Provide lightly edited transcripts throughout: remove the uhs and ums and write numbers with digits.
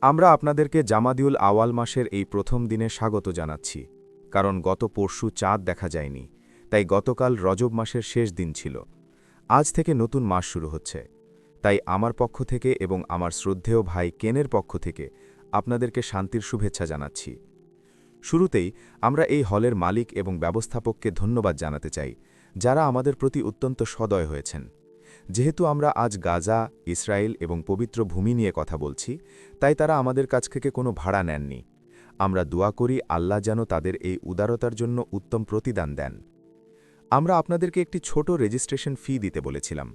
আমরা আপনাদেরকে জামাদিউল আওয়াল মাসের এই প্রথম দিনে স্বাগত জানাচ্ছি, কারণ গত পরশু চাঁদ দেখা যায়নি, তাই গতকাল রজব মাসের শেষ দিন ছিল। আজ থেকে নতুন মাস শুরু হচ্ছে, তাই আমার পক্ষ থেকে এবং আমার শ্রদ্ধেয় ভাই কেনের পক্ষ থেকে আপনাদেরকে শান্তির শুভেচ্ছা জানাচ্ছি। শুরুতেই আমরা এই হলের মালিক এবং ব্যবস্থাপককে ধন্যবাদ জানাতে চাই, যারা আমাদের প্রতি অত্যন্ত সদয় হয়েছেন। যেহেতু আমরা আজ গাজা, ইসরায়েল এবং পবিত্র ভূমি নিয়ে কথা বলছি, তাই তারা আমাদের কাছ থেকে কোনো ভাড়া নেননি। আমরা দোয়া করি আল্লাহ যেন তাদের এই উদারতার জন্য উত্তম প্রতিদান দেন। আমরা আপনাদেরকে একটি ছোট রেজিস্ট্রেশন ফি দিতে বলেছিলাম।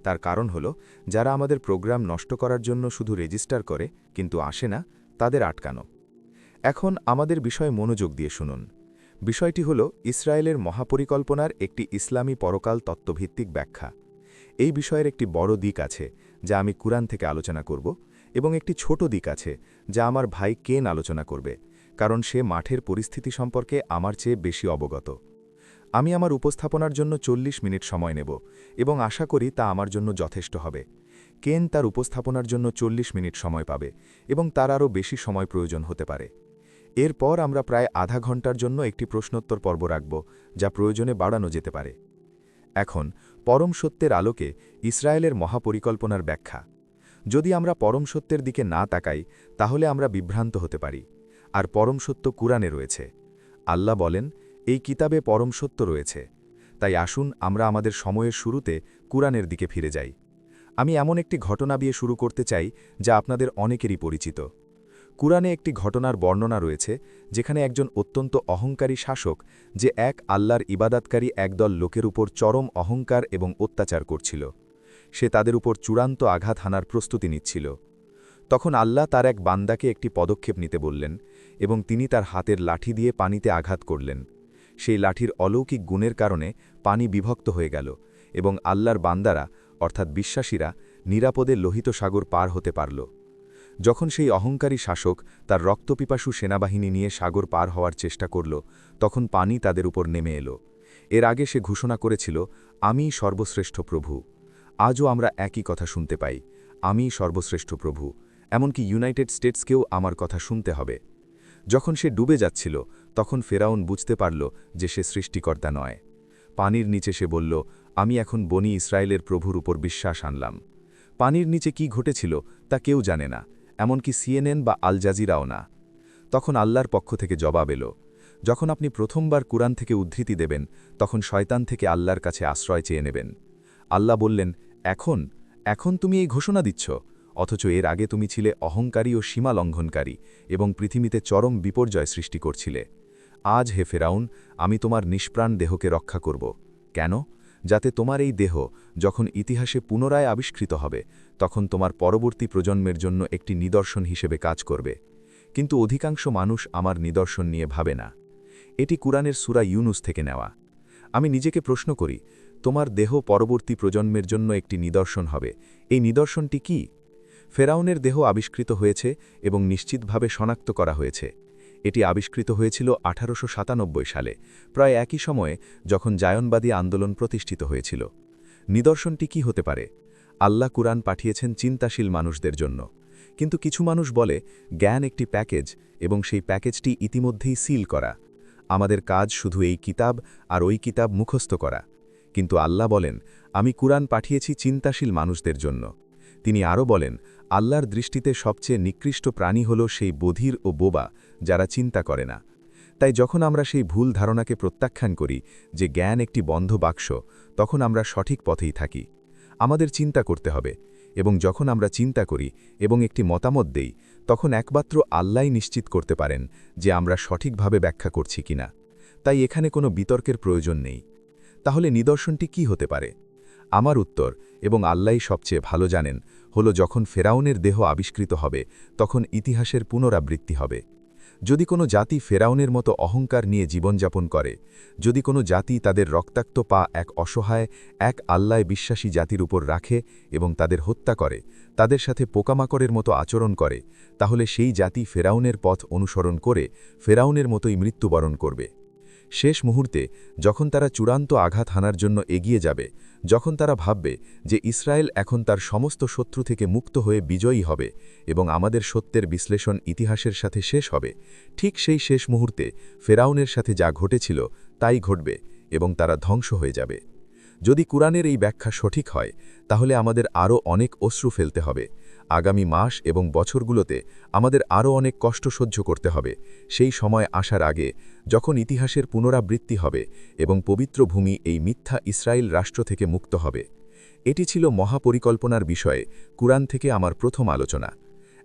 তার কারণ হল, যারা আমাদের প্রোগ্রাম নষ্ট করার জন্য শুধু রেজিস্টার করে কিন্তু আসে না, তাদের আটকানো। এখন আমাদের বিষয়ে মনোযোগ দিয়ে শুনুন। বিষয়টি হল ইসরায়েলের মহাপরিকল্পনার একটি ইসলামী পরকাল তত্ত্বভিত্তিক ব্যাখ্যা। এই বিষয়ের একটি বড় দিক আছে যা আমি কুরআন থেকে আলোচনা করব, এবং একটি ছোট দিক আছে যা আমার ভাই কেন আলোচনা করবে, কারণ সে মাঠের পরিস্থিতি সম্পর্কে আমার চেয়ে বেশি অবগত। আমি আমার উপস্থাপনার জন্য 40 মিনিট সময় নেব, এবং আশা করি তা আমার জন্য যথেষ্ট হবে। কেন তার উপস্থাপনার জন্য 40 মিনিট সময় পাবে, এবং তার আরও বেশি সময় প্রয়োজন হতে পারে। এরপর আমরা প্রায় আধা ঘন্টার জন্য একটি প্রশ্নোত্তর পর্ব রাখব, যা প্রয়োজনে বাড়ানো যেতে পারে। এখন পরম সত্যের আলোকে ইসরায়েলের মহাপরিকল্পনার ব্যাখ্যা। যদি আমরা পরম সত্যের দিকে না তাকাই, তাহলে আমরা বিভ্রান্ত হতে পারি। আর পরম সত্য কুরআনে রয়েছে। আল্লাহ বলেন, এই কিতাবে পরম সত্য রয়েছে। তাই আসুন আমরা আমাদের সময়ের শুরুতে কুরআনের দিকে ফিরে যাই। আমি এমন একটি ঘটনা দিয়ে শুরু করতে চাই যা আপনাদের অনেকেরই পরিচিত। কুরআনে একটি ঘটনার বর্ণনা রয়েছে, যেখানে একজন অত্যন্ত অহংকারী শাসক, যে এক আল্লাহর ইবাদাতকারী একদল লোকের উপর চরম অহংকার এবং অত্যাচার করছিল, সে তাদের উপর চূড়ান্ত আঘাত হানার প্রস্তুতি নিচ্ছিল। তখন আল্লাহ তার এক বান্দাকে একটি পদক্ষেপ নিতে বললেন, এবং তিনি তার হাতের লাঠি দিয়ে পানিতে আঘাত করলেন। সেই লাঠির অলৌকিক গুণের কারণে পানি বিভক্ত হয়ে গেল, এবং আল্লাহর বান্দারা অর্থাৎ বিশ্বাসীরা নিরাপদে লোহিত সাগর পার হতে পারল। যখন সেই অহংকারী শাসক তার রক্তপিপাসু সেনাবাহিনী নিয়ে সাগর পার হওয়ার চেষ্টা করল, তখন পানি তাদের উপর নেমে এলো। এর আগে সে ঘোষণা করেছিল, আমিই সর্বশ্রেষ্ঠ প্রভু। আজও আমরা একই কথা শুনতে পাই, আমিই সর্বশ্রেষ্ঠ প্রভু। এমনকি ইউনাইটেড স্টেটসকেও আমার কথা শুনতে হবে। যখন সে ডুবে যাচ্ছিল, তখন ফেরাউন বুঝতে পারল যে সে সৃষ্টিকর্তা নয়। পানির নিচে সে বলল, আমি এখন বনি ইসরায়েলের প্রভুর উপর বিশ্বাস আনলাম। পানির নিচে কি ঘটেছিল তা কেউ জানে না, এমনকি সিএনএন বা আল জাজিরাও না। তখন আল্লাহর পক্ষ থেকে জবাব এলো, যখন আপনি প্রথমবার কুরআন থেকে উদ্ধৃতি দেবেন, তখন শয়তান থেকে আল্লাহর কাছে আশ্রয় চেয়ে নেবেন। আল্লাহ বললেন, এখন এখন তুমি এই ঘোষণা দিচ্ছ, অথচ এর আগে তুমি ছিলে অহংকারী ও সীমা লঙ্ঘনকারী, এবং পৃথিবীতে চরম বিপর্যয় সৃষ্টি করছিলে। আজ হে ফেরাউন, আমি তোমার নিষ্প্রাণ দেহকে রক্ষা করব। কেন? যাতে তোমার এই দেহ যখন ইতিহাসে পুনরায় আবিষ্কৃত হবে, তখন তোমার পরবর্তী প্রজন্মের জন্য একটি নিদর্শন হিসেবে কাজ করবে। কিন্তু অধিকাংশ মানুষ আমার নিদর্শন নিয়ে ভাবে না। এটি কুরআনের সূরা ইউনুস থেকে নেওয়া। আমি নিজেকে প্রশ্ন করি, তোমার দেহ পরবর্তী প্রজন্মের জন্য একটি নিদর্শন হবে, এই নিদর্শনটি কি? ফেরাউনের দেহ আবিষ্কৃত হয়েছে এবং নিশ্চিতভাবে শনাক্ত করা হয়েছে। এটি আবিষ্কৃত হয়েছিল 1897 সালে, প্রায় একই সময়ে যখন জায়নবাদী আন্দোলন প্রতিষ্ঠিত হয়েছিল। নিদর্শনটি কি হতে পারে? আল্লাহ কুরআন পাঠিয়েছেন চিন্তাশীল মানুষদের জন্য। কিন্তু কিছু মানুষ বলে, জ্ঞান একটি প্যাকেজ, এবং সেই প্যাকেজটি ইতিমধ্যেই সিল করা। আমাদের কাজ শুধু এই কিতাব আর ওই কিতাব মুখস্থ করা। কিন্তু আল্লাহ বলেন, আমি কুরআন পাঠিয়েছি চিন্তাশীল মানুষদের জন্য। তিনি আরও বলেন, আল্লাহর দৃষ্টিতে সবচেয়ে নিকৃষ্ট প্রাণী হল সেই বধির ও বোবা, যারা চিন্তা করে না। তাই যখন আমরা সেই ভুল ধারণাকে প্রত্যাখ্যান করি যে জ্ঞান একটি বন্ধ বাক্স, তখন আমরা সঠিক পথেই থাকি। আমাদের চিন্তা করতে হবে, এবং যখন আমরা চিন্তা করি এবং একটি মতামত দেই, তখন একমাত্র আল্লাহই নিশ্চিত করতে পারেন যে আমরা সঠিকভাবে ব্যাখ্যা করছি কিনা। তাই এখানে কোনো বিতর্কের প্রয়োজন নেই। তাহলে নিদর্শনটি কি হতে পারে? আমার উত্তর, এবং আল্লাহই সবচেয়ে ভালো জানেন, হলো যখন ফেরাউনের দেহ আবিষ্কৃত হবে, তখন ইতিহাসের পুনরাবৃত্তি হবে। যদি কোনো জাতি ফেরাউনের মতো অহংকার নিয়ে জীবনযাপন করে, যদি কোনো জাতি তাদের রক্তাক্ত পা এক অসহায়, এক আল্লায় বিশ্বাসী জাতির উপর রাখে এবং তাদের হত্যা করে, তাদের সাথে পোকামাকড়ের মতো আচরণ করে, তাহলে সেই জাতি ফেরাউনের পথ অনুসরণ করে ফেরাউনের মতোই মৃত্যুবরণ করবে। শেষ মুহূর্তে যখন তারা চূড়ান্ত আঘাত হানার জন্য এগিয়ে যাবে, যখন তারা ভাববে যে ইসরায়েল এখন তার সমস্ত শত্রু থেকে মুক্ত হয়ে বিজয়ী হবে এবং আমাদের সত্যের বিশ্লেষণ ইতিহাসের সাথে শেষ হবে, ঠিক সেই শেষ মুহূর্তে ফেরাউনের সাথে যা ঘটেছিল তাই ঘটবে এবং তারা ধ্বংস হয়ে যাবে। যদি কুরআনের এই ব্যাখ্যা সঠিক হয়, তাহলে আমাদের আরও অনেক অশ্রু ফেলতে হবে। আগামী মাস এবং বছরগুলোতে আমাদের আরও অনেক কষ্ট সহ্য করতে হবে, সেই সময় আসার আগে যখন ইতিহাসের পুনরাবৃত্তি হবে এবং পবিত্র ভূমি এই মিথ্যা ইসরায়েল রাষ্ট্র থেকে মুক্ত হবে। এটি ছিল মহাপরিকল্পনার বিষয়ে কুরআন থেকে আমার প্রথম আলোচনা।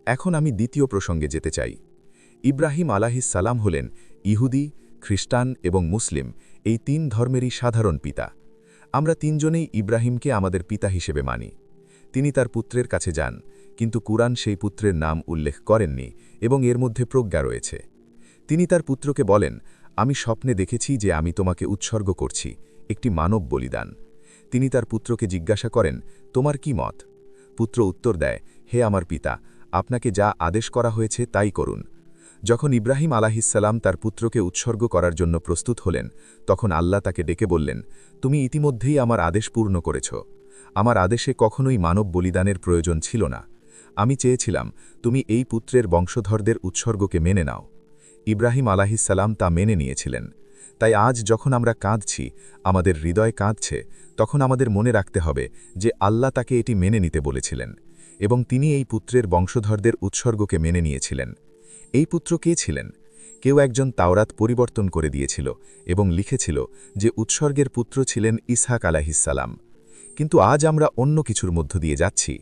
এখন আমি দ্বিতীয় প্রসঙ্গে যেতে চাই। ইব্রাহিম আলাইহিসসালাম হলেন ইহুদি, খ্রিস্টান এবং মুসলিম এই তিন ধর্মেরই সাধারণ পিতা। আমরা তিনজনেই ইব্রাহিমকে আমাদের পিতা হিসেবে মানি। তিনি তার পুত্রের কাছে যান, কিন্তু কুরআন সেই পুত্রের নাম উল্লেখ করেননি এবং এর মধ্যে প্রজ্ঞা রয়েছে। তিনি তার পুত্রকে বলেন, আমি স্বপ্নে দেখেছি যে আমি তোমাকে উৎসর্গ করছি, একটি মানব বলিদান। তিনি তার পুত্রকে জিজ্ঞাসা করেন, তোমার কি মত? পুত্র উত্তর দেয়, হে আমার পিতা, আপনাকে যা আদেশ করা হয়েছে তাই করুন। যখন ইব্রাহিম আলাইহিসসালাম তার পুত্রকে উৎসর্গ করার জন্য প্রস্তুত হলেন, তখন আল্লাহ তাকে ডেকে বললেন, তুমি ইতিমধ্যেই আমার আদেশ পূর্ণ করেছ। আমার আদেশে কখনোই মানব বলিদানের প্রয়োজন ছিল না। আমি চেয়েছিলাম তুমি এই পুত্রের বংশধরদের উৎসর্গকে মেনে নাও। ইব্রাহিম আলাইহিসসালাম তা মেনে নিয়েছিলেন। তাই আজ যখন আমরা কাঁদছি, আমাদের হৃদয় কাঁদছে, তখন আমাদের মনে রাখতে হবে যে আল্লাহ তাকে এটি মেনে নিতে বলেছিলেন এবং তিনি এই পুত্রের বংশধরদের উৎসর্গকে মেনে নিয়েছিলেন। এই পুত্র কে ছিলেন? কেউ একজন তাওরাত পরিবর্তন করে দিয়েছিল এবং লিখেছিল যে উৎসর্গের পুত্র ছিলেন ইসহাক আলাইহিসসালাম। কিন্তু আজ আমরা অন্য কিছুর মধ্য দিয়ে যাচ্ছি।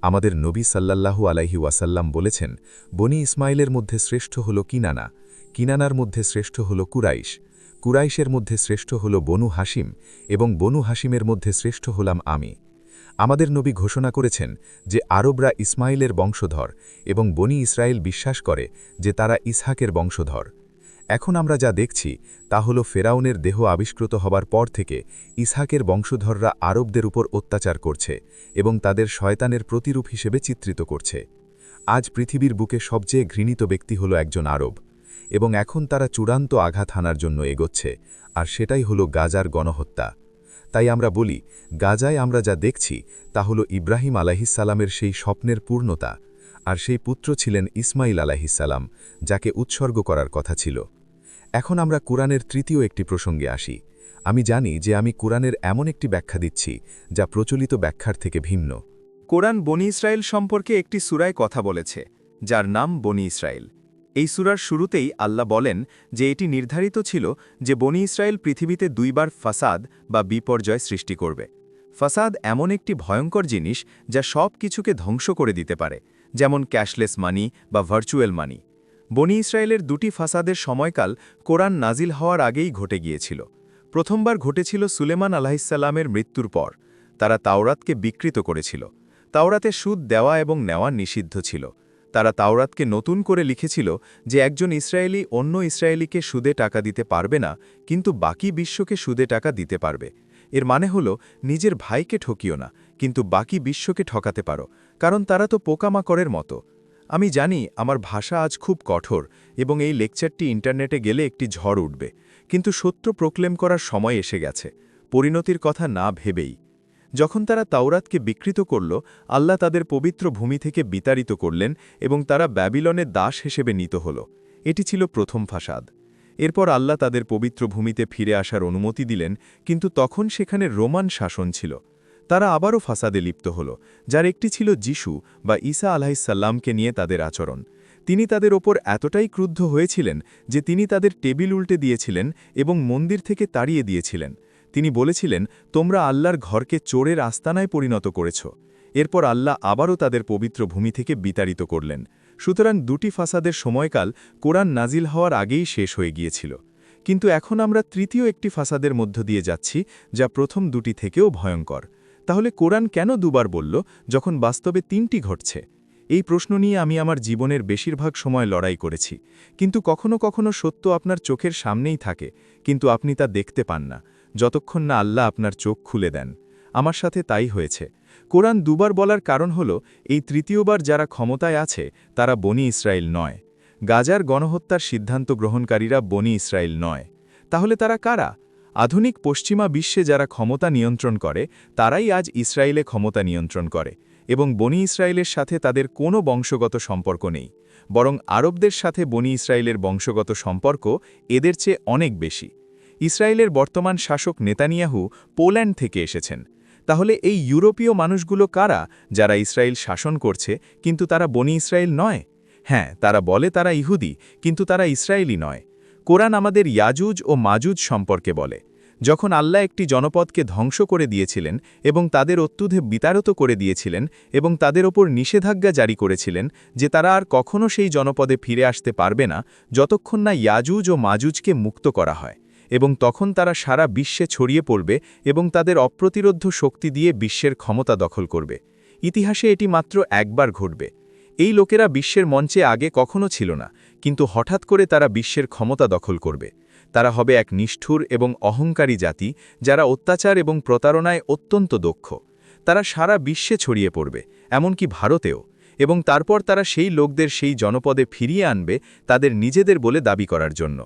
আমাদের নবী সাল্লাল্লাহু আলাইহি ওয়াসাল্লাম বলেছেন, বনি ইসমাইলের মধ্যে শ্রেষ্ঠ হল কিনানা, কিনানার মধ্যে শ্রেষ্ঠ হল কুরাইশ, কুরাইশের মধ্যে শ্রেষ্ঠ হল বনু হাসিম এবং বনু হাসিমের মধ্যে শ্রেষ্ঠ হলাম আমি। আমাদের নবী ঘোষণা করেছেন যে আরবরা ইসমাইলের বংশধর এবং বনি ইসরায়েল বিশ্বাস করে যে তারা ইসহাকের বংশধর। এখন আমরা যা দেখছি তা হল ফেরাউনের দেহ আবিষ্কৃত হবার পর থেকে ইসহাকের বংশধররা আরবদের উপর অত্যাচার করছে এবং তাদের শয়তানের প্রতিরূপ হিসেবে চিত্রিত করছে। আজ পৃথিবীর বুকে সবচেয়ে ঘৃণিত ব্যক্তি হল একজন আরব, এবং এখন তারা চূড়ান্ত আঘাত হানার জন্য এগোচ্ছে, আর সেটাই হল গাজার গণহত্যা। তাই আমরা বলি, গাজায় আমরা যা দেখছি তা হল ইব্রাহিম আলাইহিসসালামের সেই স্বপ্নের পূর্ণতা, আর সেই পুত্র ছিলেন ইসমাইল আলাইহিসসালাম, যাকে উৎসর্গ করার কথা ছিল। এখন আমরা কুরআনের তৃতীয় একটি প্রসঙ্গে আসি। আমি জানি যে আমি কুরআনের এমন একটি ব্যাখ্যা দিচ্ছি যা প্রচলিত ব্যাখ্যার থেকে ভিন্ন। কোরআন বনি ইসরায়েল সম্পর্কে একটি সূরায় কথা বলেছে, যার নাম বনি ইসরায়েল। এই সূরার শুরুতেই আল্লাহ বলেন যে এটি নির্ধারিত ছিল যে বনি ইসরায়েল পৃথিবীতে দুইবার ফাসাদ বা বিপর্যয় সৃষ্টি করবে। ফাসাদ এমন একটি ভয়ঙ্কর জিনিস যা সব কিছুকে ধ্বংস করে দিতে পারে, যেমন ক্যাশলেস মানি বা ভার্চুয়াল মানি। বনি ইসরায়েলের দুটি ফাসাদের সময়কাল কোরআন নাজিল হওয়ার আগেই ঘটে গিয়েছিল। প্রথমবার ঘটেছিল সুলেমান আলাইহিসসালামের মৃত্যুর পর। তারা তাওরাতকে বিকৃত করেছিল। তাওরাতে সুদ দেওয়া এবং নেওয়া নিষিদ্ধ ছিল। তারা তাওরাতকে নতুন করে লিখেছিল যে একজন ইসরায়েলি অন্য ইসরায়েলিকে সুদে টাকা দিতে পারবে না, কিন্তু বাকি বিশ্বকে সুদে টাকা দিতে পারবে। এর মানে হল, নিজের ভাইকে ঠকিও না, কিন্তু বাকি বিশ্বকে ঠকাতে পারো, কারণ তারা তো পোকামাকড়ের মতো। আমি জানি আমার ভাষা আজ খুব কঠোর এবং এই লেকচারটি ইন্টারনেটে গেলে একটি ঝড় উঠবে, কিন্তু সত্য প্রক্লেম করার সময় এসে গেছে, পরিণতির কথা না ভেবেই। যখন তারা তাওরাতকে বিকৃত করল, আল্লাহ তাদের পবিত্র ভূমি থেকে বিতাড়িত করলেন এবং তারা ব্যাবিলনের দাস হিসেবে নিত হল। এটি ছিল প্রথম ফাসাদ। এরপর আল্লাহ তাদের পবিত্র ভূমিতে ফিরে আসার অনুমতি দিলেন, কিন্তু তখন সেখানে রোমান শাসন ছিল। তারা আবারও ফাসাদে লিপ্ত হল, যার একটি ছিল যিশু বা ঈসা আলাইহিসসালামকে নিয়ে তাদের আচরণ। তিনি তাদের ওপর এতটাই ক্রুদ্ধ হয়েছিলেন যে তিনি তাদের টেবিল উল্টে দিয়েছিলেন এবং মন্দির থেকে তাড়িয়ে দিয়েছিলেন। তিনি বলেছিলেন, তোমরা আল্লাহর ঘরকে চোরের আস্তানায় পরিণত করেছ। এরপর আল্লাহ আবারও তাদের পবিত্র ভূমি থেকে বিতাড়িত করলেন। সুতরাং দুটি ফাসাদের সময়কাল কোরআন নাজিল হওয়ার আগেই শেষ হয়ে গিয়েছিল। কিন্তু এখন আমরা তৃতীয় একটি ফাসাদের মধ্য দিয়ে যাচ্ছি, যা প্রথম দুটি থেকেও ভয়ঙ্কর। তাহলে কোরআন কেন দুবার বলল, যখন বাস্তবে তিনটি ঘটছে? এই প্রশ্ন নিয়ে আমি আমার জীবনের বেশিরভাগ সময় লড়াই করেছি। কিন্তু কখনো কখনো সত্য আপনার চোখের সামনেই থাকে, কিন্তু আপনি তা দেখতে পান না, যতক্ষণ না আল্লাহ আপনার চোখ খুলে দেন। আমার সাথে তাই হয়েছে। কোরআন দুবার বলার কারণ হল, এই তৃতীয়বার যারা ক্ষমতায় আছে তারা বনি ইসরায়েল নয়। গাজার গণহত্যার সিদ্ধান্ত গ্রহণকারীরা বনি ইসরায়েল নয়। তাহলে তারা কারা? আধুনিক পশ্চিমা বিশ্বে যারা ক্ষমতা নিয়ন্ত্রণ করে তারাই আজ ইসরায়েলে ক্ষমতা নিয়ন্ত্রণ করে, এবং বনি ইসরায়েলের সাথে তাদের কোনো বংশগত সম্পর্ক নেই, বরং আরবদের সাথে বনি ইসরায়েলের বংশগত সম্পর্ক এদের চেয়ে অনেক বেশি। ইসরায়েলের বর্তমান শাসক নেতানিয়াহু পোল্যান্ড থেকে এসেছেন। তাহলে এই ইউরোপীয় মানুষগুলো কারা যারা ইসরায়েল শাসন করছে কিন্তু তারা বনি ইসরায়েল নয়? হ্যাঁ, তারা বলে তারা ইহুদি, কিন্তু তারা ইসরায়েলি নয়। কোরআন আমাদের ইয়াজুজ ও মাজুজ সম্পর্কে বলে। যখন আল্লাহ একটি জনপদকে ধ্বংস করে দিয়েছিলেন এবং তাদের অত্যুধে বিতাড়িত করে দিয়েছিলেন এবং তাদের ওপর নিষেধাজ্ঞা জারি করেছিলেন যে তারা আর কখনও সেই জনপদে ফিরে আসতে পারবে না যতক্ষণ না ইয়াজুজ ও মাজুজকে মুক্ত করা হয়, এবং তখন তারা সারা বিশ্বে ছড়িয়ে পড়বে এবং তাদের অপ্রতিরোধ্য শক্তি দিয়ে বিশ্বের ক্ষমতা দখল করবে। ইতিহাসে এটি মাত্র একবার ঘটবে। এই লোকেরা বিশ্বের মঞ্চে আগে কখনো ছিল না, কিন্তু হঠাৎ করে তারা বিশ্বের ক্ষমতা দখল করবে। তারা হবে এক নিষ্ঠুর এবং অহংকারী জাতি যারা অত্যাচার এবং প্রতারণায় অত্যন্ত দক্ষ। তারা সারা বিশ্বে ছড়িয়ে পড়বে, এমনকি ভারতেও, এবং তারপর তারা সেই লোকদের সেই জনপদে ফিরিয়ে আনবে তাদের নিজেদের বলে দাবি করার জন্য।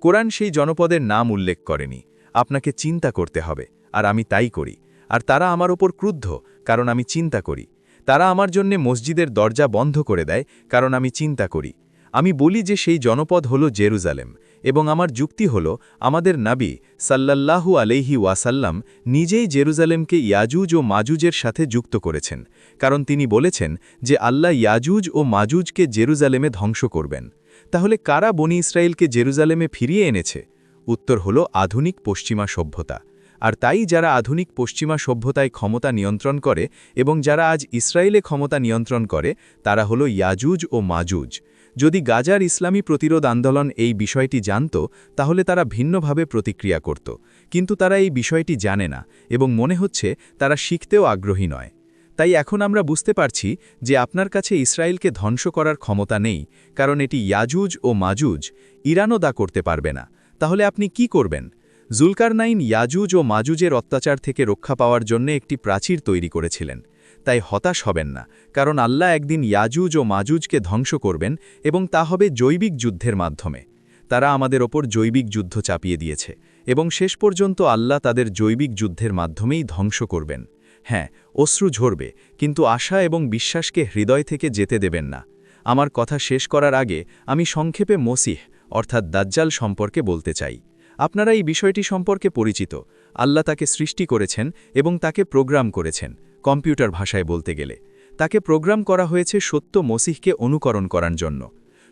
কোরআন সেই জনপদের নাম উল্লেখ করেনি। আপনাকে চিন্তা করতে হবে, আর আমি তাই করি। আর তারা আমার ওপর ক্রুদ্ধ, কারণ আমি চিন্তা করি। তারা আমার জন্যে মসজিদের দরজা বন্ধ করে দেয়, কারণ আমি চিন্তা করি। আমি বলি যে সেই জনপদ হল জেরুজালেম, এবং আমার যুক্তি হল আমাদের নাবী সাল্লাল্লাহু আলাইহি ওয়াসাল্লাম নিজেই জেরুজালেমকে ইয়াজুজ ও মাজুজের সাথে যুক্ত করেছেন, কারণ তিনি বলেছেন যে আল্লাহ ইয়াজুজ ও মাজুজকে জেরুজালেমে ধ্বংস করবেন। তাহলে কারা বনি ইসরায়েলকে জেরুজালেমে ফিরিয়ে এনেছে? উত্তর হল আধুনিক পশ্চিমা সভ্যতা। আর তাই যারা আধুনিক পশ্চিমা সভ্যতায় ক্ষমতা নিয়ন্ত্রণ করে এবং যারা আজ ইসরায়েলে ক্ষমতা নিয়ন্ত্রণ করে তারা হল ইয়াজুজ ও মাজুজ। যদি গাজার ইসলামী প্রতিরোধ আন্দোলন এই বিষয়টি জানত তাহলে তারা ভিন্নভাবে প্রতিক্রিয়া করত, কিন্তু তারা এই বিষয়টি জানে না এবং মনে হচ্ছে তারা শিখতেও আগ্রহী নয়। তাই এখন আমরা বুঝতে পারছি যে আপনার কাছে ইসরায়েলকে ধ্বংস করার ক্ষমতা নেই, কারণ এটি ইয়াজুজ ও মাজুজ। ইরানও দা করতে পারবে না। তাহলে আপনি কি করবেন? জুলকারনাইন ইয়াজুজ ও মাজুজের অত্যাচার থেকে রক্ষা পাওয়ার জন্য একটি প্রাচীর তৈরি করেছিলেন। তাই হতাশ হবেন না, কারণ আল্লাহ একদিন ইয়াজুজ ও মাজুজকে ধ্বংস করবেন, এবং তা হবে জৈবিক যুদ্ধের মাধ্যমে। তারা আমাদের ওপর জৈবিক যুদ্ধ চাপিয়ে দিয়েছে, এবং শেষ পর্যন্ত আল্লাহ তাদের জৈবিক যুদ্ধের মাধ্যমেই ধ্বংস করবেন। হ্যাঁ, অশ্রু ঝরবে, কিন্তু আশা এবং বিশ্বাসকে হৃদয় থেকে যেতে দেবেন না। আমার কথা শেষ করার আগে আমি সংক্ষেপে মসিহ অর্থাৎ দাজ্জাল সম্পর্কে বলতে চাই। আপনারা এই বিষয়টি সম্পর্কে পরিচিত। আল্লাহ তাকে সৃষ্টি করেছেন এবং তাকে প্রোগ্রাম করেছেন, কম্পিউটার ভাষায় বলতে গেলে। তাকে প্রোগ্রাম করা হয়েছে সত্য মসিহকে অনুকরণ করার জন্য।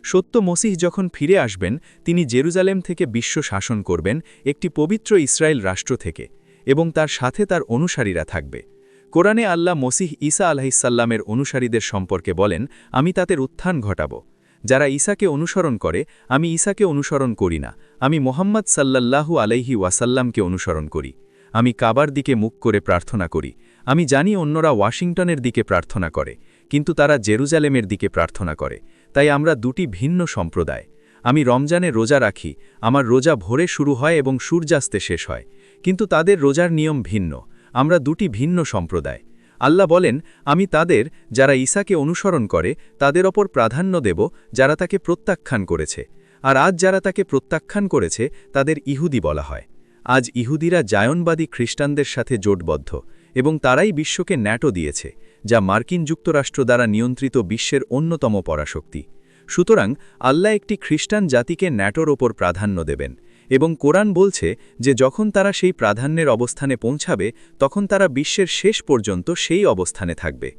সত্য মসিহ যখন ফিরে আসবেন তিনি জেরুজালেম থেকে বিশ্ব শাসন করবেন, একটি পবিত্র ইসরায়েল রাষ্ট্র থেকে, এবং তার সাথে তার অনুসারীরা থাকবে। কোরআনে আল্লাহ মসিহ ঈসা আলাইহিসসালামের অনুসারীদের সম্পর্কে বলেন, আমি তাদের উত্থান ঘটাব। যারা ঈসাকে অনুসরণ করে, আমি ঈসাকে অনুসরণ করি না, আমি মোহাম্মদ সাল্লাল্লাহু আলাইহি ওয়াসাল্লামকে অনুসরণ করি। আমি কাবার দিকে মুখ করে প্রার্থনা করি। আমি জানি অন্যরা ওয়াশিংটনের দিকে প্রার্থনা করে, কিন্তু তারা জেরুজালেমের দিকে প্রার্থনা করে। তাই আমরা দুটি ভিন্ন সম্প্রদায়। আমি রমজানে রোজা রাখি, আমার রোজা ভোরে শুরু হয় এবং সূর্যাস্তে শেষ হয়, কিন্তু তাদের রোজার নিয়ম ভিন্ন। আমরা দুটি ভিন্ন সম্প্রদায়। আল্লাহ বলেন, আমি তাদের যারা ঈসাকে অনুসরণ করে তাদের ওপর প্রাধান্য দেব যারা তাকে প্রত্যাখ্যান করেছে, আর আজ যারা তাকে প্রত্যাখ্যান করেছে তাদের ইহুদি বলা হয়। আজ ইহুদিরা জায়নবাদী খ্রিস্টানদের সাথে জোটবদ্ধ, এবং তারাই বিশ্বকে ন্যাটো দিয়েছে, যা মার্কিন যুক্তরাষ্ট্র দ্বারা নিয়ন্ত্রিত বিশ্বের অন্যতম পরাশক্তি। সুতরাং আল্লাহ একটি খ্রিস্টান জাতিকে ন্যাটোর ওপর প্রাধান্য দেবেন, এবং কোরআন বলছে যে যখন তারা সেই প্রাধান্যের অবস্থানে পৌঁছাবে তখন তারা বিশ্বের শেষ পর্যন্ত সেই অবস্থানে থাকবে।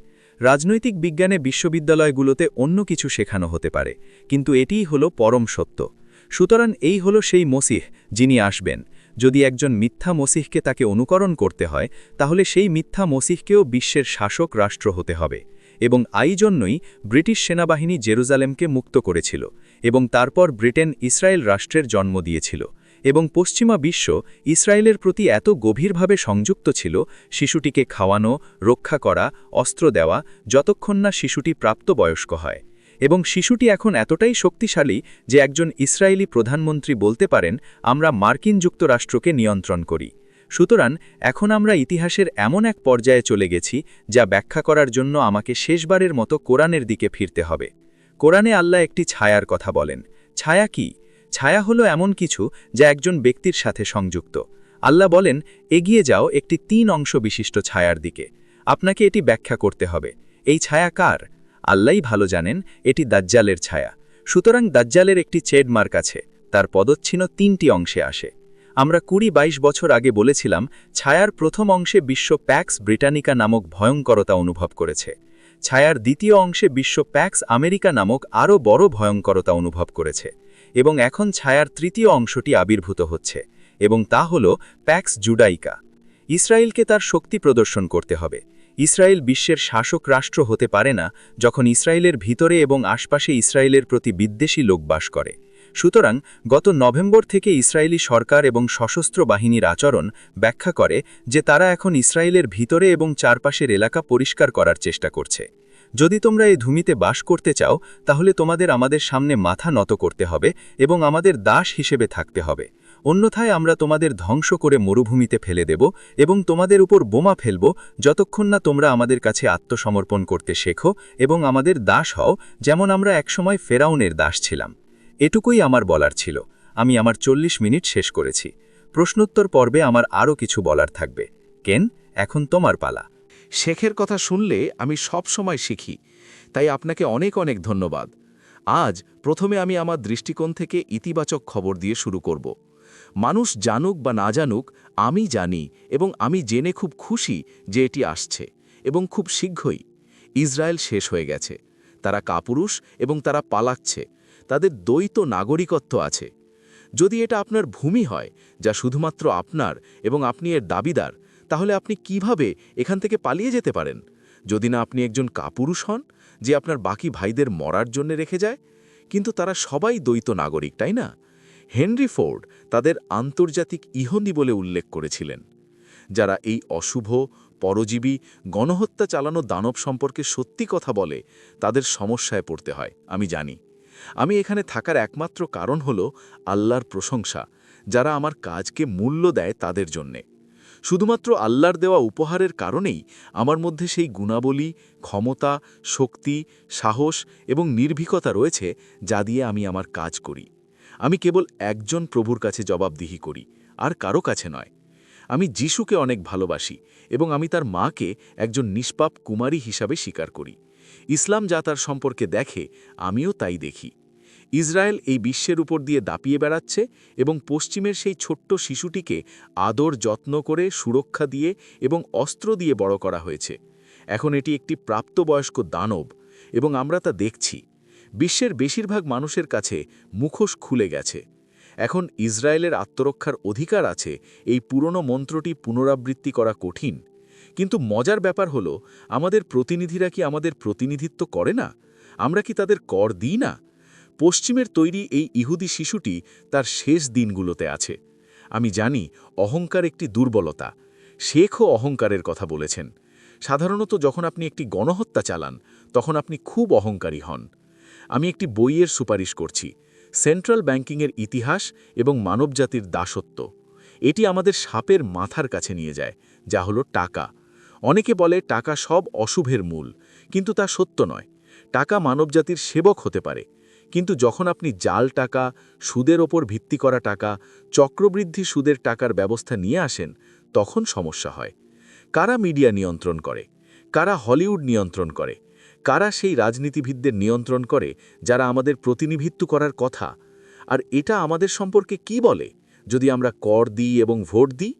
রাজনৈতিক বিজ্ঞানে বিশ্ববিদ্যালয়গুলোতে অন্য কিছু শেখানো হতে পারে, কিন্তু এটিই হলো পরম সত্য। সুতরাং এই হলো সেই মসিহ যিনি আসবেন। যদি একজন মিথ্যা মসিহকে তাকে অনুকরণ করতে হয় তাহলে সেই মিথ্যা মসিহকেও বিশ্বের শাসক রাষ্ট্র হতে হবে, এবং এই জন্যই ব্রিটিশ সেনাবাহিনী জেরুজালেমকে মুক্ত করেছিল, এবং তারপর ব্রিটেন ইসরায়েল রাষ্ট্রের জন্ম দিয়েছিল, এবং পশ্চিমা বিশ্ব ইসরায়েলের প্রতি এত গভীরভাবে সংযুক্ত ছিল শিশুটিকে খাওয়ানো, রক্ষা করা, অস্ত্র দেওয়া, যতক্ষণ না শিশুটি প্রাপ্তবয়স্ক হয়। এবং শিশুটি এখন এতটাই শক্তিশালী যে একজন ইসরায়েলি প্রধানমন্ত্রী বলতে পারেন, আমরা মার্কিন যুক্তরাষ্ট্রকে নিয়ন্ত্রণ করি। সুতরাং এখন আমরা ইতিহাসের এমন এক পর্যায়ে চলে গেছি যা ব্যাখ্যা করার জন্য আমাকে শেষবারের মতো কোরআনের দিকে ফিরতে হবে। কোরআনে আল্লাহ একটি ছায়ার কথা বলেন। ছায়া কি? ছায়া হলো এমন কিছু যা একজন ব্যক্তির সাথে সংযুক্ত। আল্লাহ বলেন, এগিয়ে যাও একটি 3 অংশ বিশিষ্ট ছায়ার দিকে। আপনাকে এটি ব্যাখ্যা করতে হবে। এই ছায়া কার? আল্লাহই ভালো জানেন। এটি দাজ্জালের ছায়া। সুতরাং দাজ্জালের একটি ট্রেডমার্ক আছে, তার পদচ্ছিন্ন 3টি অংশে আসে। আমরা 20-22 বছর আগে বলেছিলাম, ছায়ার প্রথম অংশে বিশ্ব প্যাক্স ব্রিটানিকা নামক ভয়ঙ্করতা অনুভব করেছে। ছায়ার দ্বিতীয় অংশে বিশ্ব প্যাক্স আমেরিকা নামক আরও বড় ভয়ঙ্করতা অনুভব করেছে। এবং এখন ছায়ার তৃতীয় অংশটি আবির্ভূত হচ্ছে, এবং তা হল প্যাক্স জুডাইকা। ইসরায়েলকে তার শক্তি প্রদর্শন করতে হবে। ইসরায়েল বিশ্বের শাসক রাষ্ট্র হতে পারে না যখন ইসরায়েলের ভিতরে এবং আশপাশে ইসরায়েলের প্রতি বিদ্বেষী লোক বাস করে। সুতরাং গত নভেম্বর থেকে ইসরায়েলি সরকার এবং সশস্ত্র বাহিনীর আচরণ ব্যাখ্যা করে যে তারা এখন ইসরায়েলের ভিতরে এবং চারপাশের এলাকা পরিষ্কার করার চেষ্টা করছে। যদি তোমরা এই ভূমিতে বাস করতে চাও, তাহলে তোমাদের আমাদের সামনে মাথা নত করতে হবে এবং আমাদের দাস হিসেবে থাকতে হবে। অন্যথায় আমরা তোমাদের ধ্বংস করে মরুভূমিতে ফেলে দেব এবং তোমাদের উপর বোমা ফেলব যতক্ষণ না তোমরা আমাদের কাছে আত্মসমর্পণ করতে শেখো এবং আমাদের দাস হও, যেমন আমরা একসময় ফেরাউনের দাস ছিলাম। এটুকুই আমার বলার ছিল। আমি আমার 40 মিনিট শেষ করেছি। প্রশ্নোত্তর পর্বে আমার আরও কিছু বলার থাকবে। কেন, এখন তোমার পালা। শেখের কথা শুনলে আমি সব সময় শিখি, তাই আপনাকে অনেক অনেক ধন্যবাদ। আজ প্রথমে আমি আমার দৃষ্টিকোণ থেকে ইতিবাচক খবর দিয়ে শুরু করব। মানুষ জানুক বা না জানুক, আমি জানি এবং আমি জেনে খুব খুশি যে এটি আসছে এবং খুব শীঘ্রই। ইসরায়েল শেষ হয়ে গেছে। তারা কাপুরুষ এবং তারা পালাচ্ছে। তাদের দ্বৈত নাগরিকত্ব আছে। যদি এটা আপনার ভূমি হয়, যা শুধুমাত্র আপনার এবং আপনি এর দাবিদার, তাহলে আপনি কিভাবে এখান থেকে পালিয়ে যেতে পারেন? যদি না আপনি একজন কাপুরুষ হন যে আপনার বাকি ভাইদের মরার জন্য রেখে যায়। কিন্তু তারা সবাই দ্বৈত নাগরিক, তাই না? হেনরি ফোর্ড তাদের আন্তর্জাতিক ইহুদি বলে উল্লেখ করেছিলেন। যারা এই অশুভ, পরজীবী, গণহত্যা চালানো দানব সম্পর্কে সত্যি কথা বলে, তাদের সমস্যায় পড়তে হয়, আমি জানি। আমি এখানে থাকার একমাত্র কারণ হল আল্লাহর প্রশংসা, যারা আমার কাজকে মূল্য দেয় তাদের জন্যে। শুধুমাত্র আল্লাহর দেওয়া উপহারের কারণেই আমার মধ্যে সেই গুণাবলী, ক্ষমতা, শক্তি, সাহস এবং নির্ভীকতা রয়েছে, যা দিয়ে আমি আমার কাজ করি। আমি কেবল একজন প্রভুর কাছে জবাবদিহি করি, আর কারো কাছে নয়। আমি যিশুকে অনেক ভালোবাসি এবং আমি তার মাকে একজন নিষ্পাপ কুমারী হিসাবে স্বীকার করি। ইসলাম যা তার সম্পর্কে দেখে, আমিও তাই দেখি। ইসরায়েল এই বিশ্বের উপর দিয়ে দাপিয়ে বেড়াচ্ছে এবং পশ্চিমের সেই ছোট্ট শিশুটিকে আদর যত্ন করে সুরক্ষা দিয়ে এবং অস্ত্র দিয়ে বড় করা হয়েছে। এখন এটি একটি প্রাপ্তবয়স্ক দানব এবং আমরা তা দেখছি। বিশ্বের বেশিরভাগ মানুষের কাছে মুখোশ খুলে গেছে। এখন ইসরায়েলের আত্মরক্ষার অধিকার আছে। এই পুরনো মন্ত্রটি পুনরাবৃত্তি করা কঠিন, কিন্তু মজার ব্যাপার হলো, আমাদের প্রতিনিধিরা কি আমাদের প্রতিনিধিত্ব করে না? আমরা কি তাদের কর দিই না? পশ্চিমের তৈরি এই ইহুদি শিশুটি তার শেষ দিনগুলোতে আছে। আমি জানি অহংকার একটি দুর্বলতা। শেখও অহংকারের কথা বলেছেন। সাধারণত যখন আপনি একটি গণহত্যা চালান, তখন আপনি খুব অহংকারী হন। আমি একটি বইয়ের সুপারিশ করছি, সেন্ট্রাল ব্যাংকিংয়ের ইতিহাস এবং মানবজাতির দাসত্ব। এটি আমাদের সাপের মাথার কাছে নিয়ে যায়, যা হলো টাকা। অনেকে বলে টাকা সব অশুভের মূল, কিন্তু তা সত্য নয়। টাকা মানবজাতির সেবক হতে পারে, কিন্তু যখন আপনি জাল টাকা, সুদের ওপর ভিত্তি করা টাকা, চক্রবৃদ্ধি সুদের টাকার ব্যবস্থা নিয়ে আসেন, তখন সমস্যা হয়। কারা মিডিয়া নিয়ন্ত্রণ করে? কারা হলিউড নিয়ন্ত্রণ করে? কারা সেই রাজনীতিবিদদের নিয়ন্ত্রণ করে যারা আমাদের প্রতিনিধিত্ব করার কথা? আর এটা আমাদের সম্পর্কে কি বলে যদি আমরা কর দিই এবং ভোট দিই?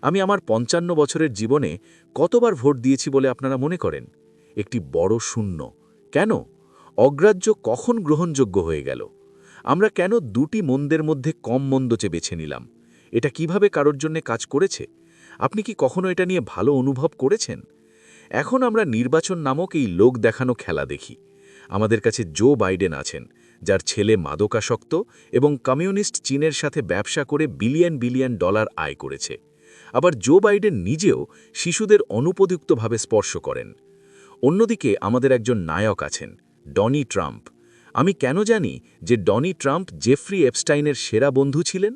আমি আমার 55 বছরের জীবনে কতবার ভোট দিয়েছি বলে আপনারা মনে করেন? একটি বড় শূন্য। কেন? অগ্রাহ্য কখন গ্রহণযোগ্য হয়ে গেল? আমরা কেন দুটি মন্দের মধ্যে কম মন্দচে বেছে নিলাম? এটা কিভাবে কারোর জন্য কাজ করেছে? আপনি কি কখনো এটা নিয়ে ভালো অনুভব করেছেন? এখন আমরা নির্বাচন নামক এই লোক দেখানো খেলা দেখি। আমাদের কাছে জো বাইডেন আছেন, যার ছেলে মাদকাসক্ত এবং কমিউনিস্ট চীনের সাথে ব্যবসা করে বিলিয়ন বিলিয়ন ডলার আয় করেছে। আবার জো বাইডেন নিজেও শিশুদের অনুপযুক্তভাবে স্পর্শ করেন। অন্যদিকে আমাদের একজন নায়ক আছেন, ডনি ট্রাম্প। আমি কেন জানি যে ডনি ট্রাম্প জেফ্রি এপস্টাইনের সেরা বন্ধু ছিলেন?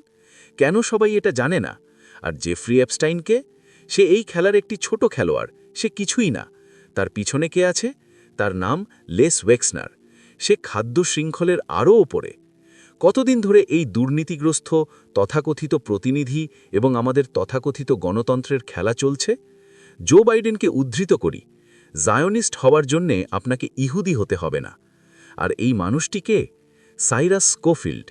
কেন সবাই এটা জানে না? আর জেফ্রি এপস্টাইনকে? সে এই খেলার একটি ছোট খেলোয়াড়, সে কিছুই না। তার পিছনে কে আছে? তার নাম লেস ওয়েক্সনার। সে খাদ্য শৃঙ্খলের আরও ওপরে। কতদিন ধরে এই দুর্নীতিগ্রস্ত তথাকথিত প্রতিনিধি এবং আমাদের তথাকথিত গণতন্ত্রের খেলা চলছে? জো বাইডেনকে উদ্ধৃত করি, জায়োনিস্ট হওয়ার জন্যে আপনাকে ইহুদি হতে হবে না। আর এই মানুষটি কে? Cyrus Scofield.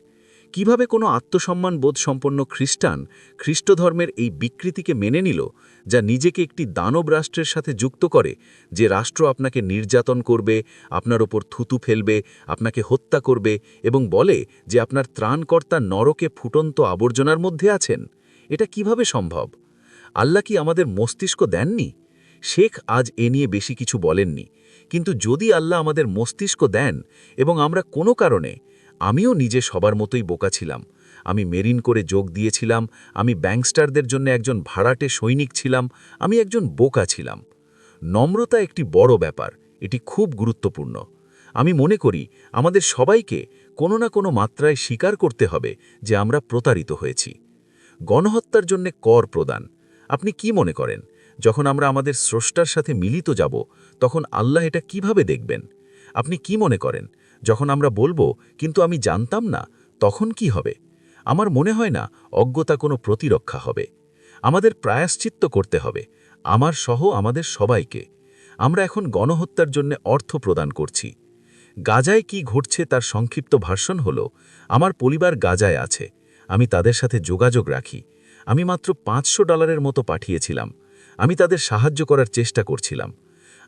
কিভাবে কোনো আত্মসম্মান বোধ সম্পন্ন খ্রিস্টান খ্রিস্টধর্মের এই বিকৃতিকে মেনে নিল, যা নিজেকে একটি দানব রাষ্ট্রের সাথে যুক্ত করে, যে রাষ্ট্র আপনাকে নির্যাতন করবে, আপনার ওপর থুতু ফেলবে, আপনাকে হত্যা করবে এবং বলে যে আপনার ত্রাণকর্তা নরকে ফুটন্ত আবর্জনার মধ্যে আছেন? এটা কিভাবে সম্ভব? আল্লাহ কি আমাদের মস্তিষ্ক দেননি? শেখ আজ এ নিয়ে বেশি কিছু বলেননি, কিন্তু যদি আল্লাহ আমাদের মস্তিষ্ক দেন এবং আমরা কোনো কারণে, আমিও নিজে সবার মতোই বোকা ছিলাম, আমি মেরিন করে যোগ দিয়েছিলাম, আমি ব্যাংকস্টারদের জন্য একজন ভাড়াটে সৈনিক ছিলাম, আমি একজন বোকা ছিলাম। নম্রতা একটি বড় ব্যাপার, এটি খুব গুরুত্বপূর্ণ। আমি মনে করি আমাদের সবাইকে কোনো না কোনো মাত্রায় স্বীকার করতে হবে যে আমরা প্রতারিত হয়েছি। গণহত্যার জন্য কর প্রদান। আপনি কি মনে করেন, যখন আমরা আমাদের স্রষ্টার সাথে মিলিত যাব, তখন আল্লাহ এটা কিভাবে দেখবেন? আপনি কি মনে করেন, যখন আমরা বলবো কিন্তু আমি জানতাম না, তখন কি হবে? আমার মনে হয় না অজ্ঞতা কোনো প্রতিরক্ষা হবে। আমাদের প্রায়শ্চিত্ত করতে হবে, আমার সহ আমাদের সবাইকে। আমরা এখন গণহত্যার জন্য অর্থ প্রদান করছি। গাজায় কি ঘটছে তার সংক্ষিপ্ত ভার্সন হল, আমার পরিবার গাজায় আছে, আমি তাদের সাথে যোগাযোগ রাখি। আমি মাত্র $500 মতো পাঠিয়েছিলাম। আমি তাদের সাহায্য করার চেষ্টা করছিলাম।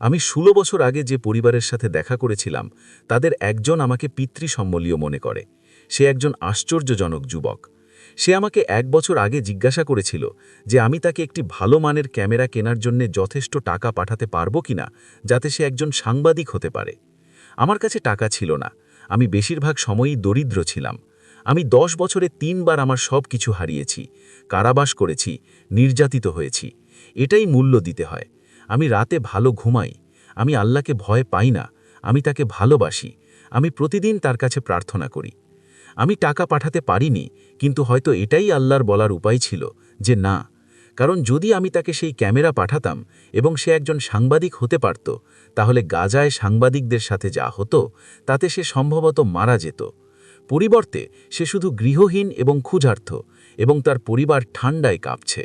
আমি 16 বছর আগে যে পরিবারের সাথে দেখা করেছিলাম, তাদের একজন আমাকে পিতৃসম্বলীয় মনে করে। সে একজন আশ্চর্যজনক যুবক। সে আমাকে 1 বছর আগে জিজ্ঞাসা করেছিল যে আমি তাকে একটি ভালো মানের ক্যামেরা কেনার জন্য যথেষ্ট টাকা পাঠাতে পারবো কিনা, যাতে সে একজন সাংবাদিক হতে পারে। আমার কাছে টাকা ছিল না, আমি বেশিরভাগ সময়ই দরিদ্র ছিলাম। আমি 10 বছরে 3 বার আমার সব কিছু হারিয়েছি, কারাবাস করেছি, নির্যাতিত হয়েছি। এটাই মূল্য দিতে হয়। আমি রাতে ভালো ঘুমাই, আমি আল্লাহকে ভয় পাই না, আমি তাকে ভালোবাসি, আমি প্রতিদিন তার কাছে প্রার্থনা করি। আমি টাকা পাঠাতে পারিনি, কিন্তু হয়তো এটাই আল্লাহর বলার উপায় ছিল যে না, কারণ যদি আমি তাকে সেই ক্যামেরা পাঠাতাম এবং সে একজন সাংবাদিক হতে পারত, তাহলে গাজায় সাংবাদিকদের সাথে যা হতো তাতে সে সম্ভবত মারা যেত। পরিবর্তে সে শুধু গৃহহীন এবং ক্ষুধার্ত, এবং তার পরিবার ঠান্ডায় কাঁপছে।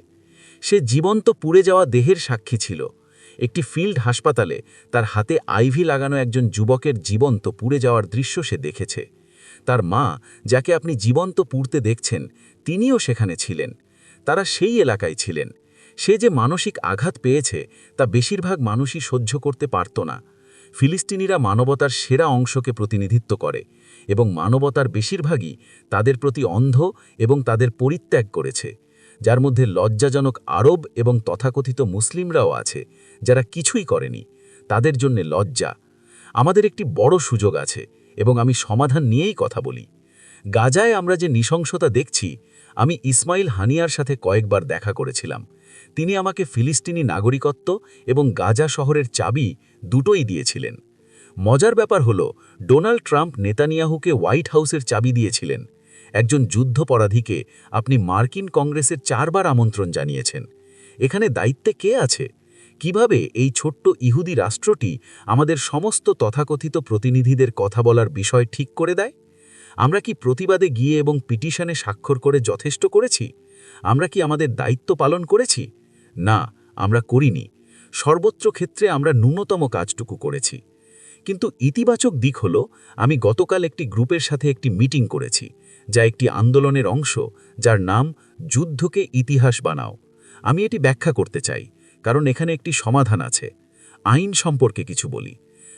সে জীবন্ত পুড়ে যাওয়া দেহের সাক্ষী ছিল। একটি ফিল্ড হাসপাতালে তার হাতে আইভি লাগানো একজন যুবকের জীবন্ত পুড়ে যাওয়ার দৃশ্য সে দেখেছে। তার মা, যাকে আপনি জীবন্ত পুড়তে দেখছেন, তিনিও সেখানে ছিলেন। তারা সেই এলাকায় ছিলেন। সে যে মানসিক আঘাত পেয়েছে তা বেশিরভাগ মানুষই সহ্য করতে পারত না। ফিলিস্তিনিরা মানবতার সেরা অংশকে প্রতিনিধিত্ব করে, এবং মানবতার বেশিরভাগই তাদের প্রতি অন্ধ এবং তাদের পরিত্যাগ করেছে, যার মধ্যে লজ্জাজনক আরব এবং তথাকথিত মুসলিমরাও আছে, যারা কিছুই করেনি। তাদের জন্য লজ্জা। আমাদের একটি বড় সুযোগ আছে, এবং আমি সমাধান নিয়েই কথা বলি। গাজায় আমরা যে নৃশংসতা দেখছি, আমি ইসমাইল হানিয়ার সাথে কয়েকবার দেখা করেছিলাম। তিনি আমাকে ফিলিস্তিনি নাগরিকত্ব এবং গাজা শহরের চাবি দুটোই দিয়েছিলেন। মজার ব্যাপার হলো, ডোনাল্ড ট্রাম্প নেতানিয়াহুকে হোয়াইট হাউসের চাবি দিয়েছিলেন। একজন যুদ্ধপরাধীকে আপনি মার্কিন কংগ্রেসের 4 বার আমন্ত্রণ জানিয়েছেন। এখানে দায়িত্বে কে আছে? কিভাবে এই ছোট্ট ইহুদি রাষ্ট্রটি আমাদের সমস্ত তথাকথিত প্রতিনিধিদের কথা বলার বিষয় ঠিক করে দেয়? আমরা কি প্রতিবাদে গিয়ে এবং পিটিশনে স্বাক্ষর করে যথেষ্ট করেছি? আমরা কি আমাদের দায়িত্ব পালন করেছি? না, আমরা করিনি। সর্বত্র ক্ষেত্রে আমরা ন্যূনতম কাজটুকু করেছি। কিন্তু ইতিবাচক দিক হল, আমি গতকাল একটি গ্রুপের সাথে একটি মিটিং করেছি, যা একটি আন্দোলনের অংশ, যার নাম যুদ্ধকে ইতিহাস বানাও। আমি এটি ব্যাখ্যা করতে চাই, কারণ এখানে একটি সমাধান আছে। আইন সম্পর্কে কিছু বলি।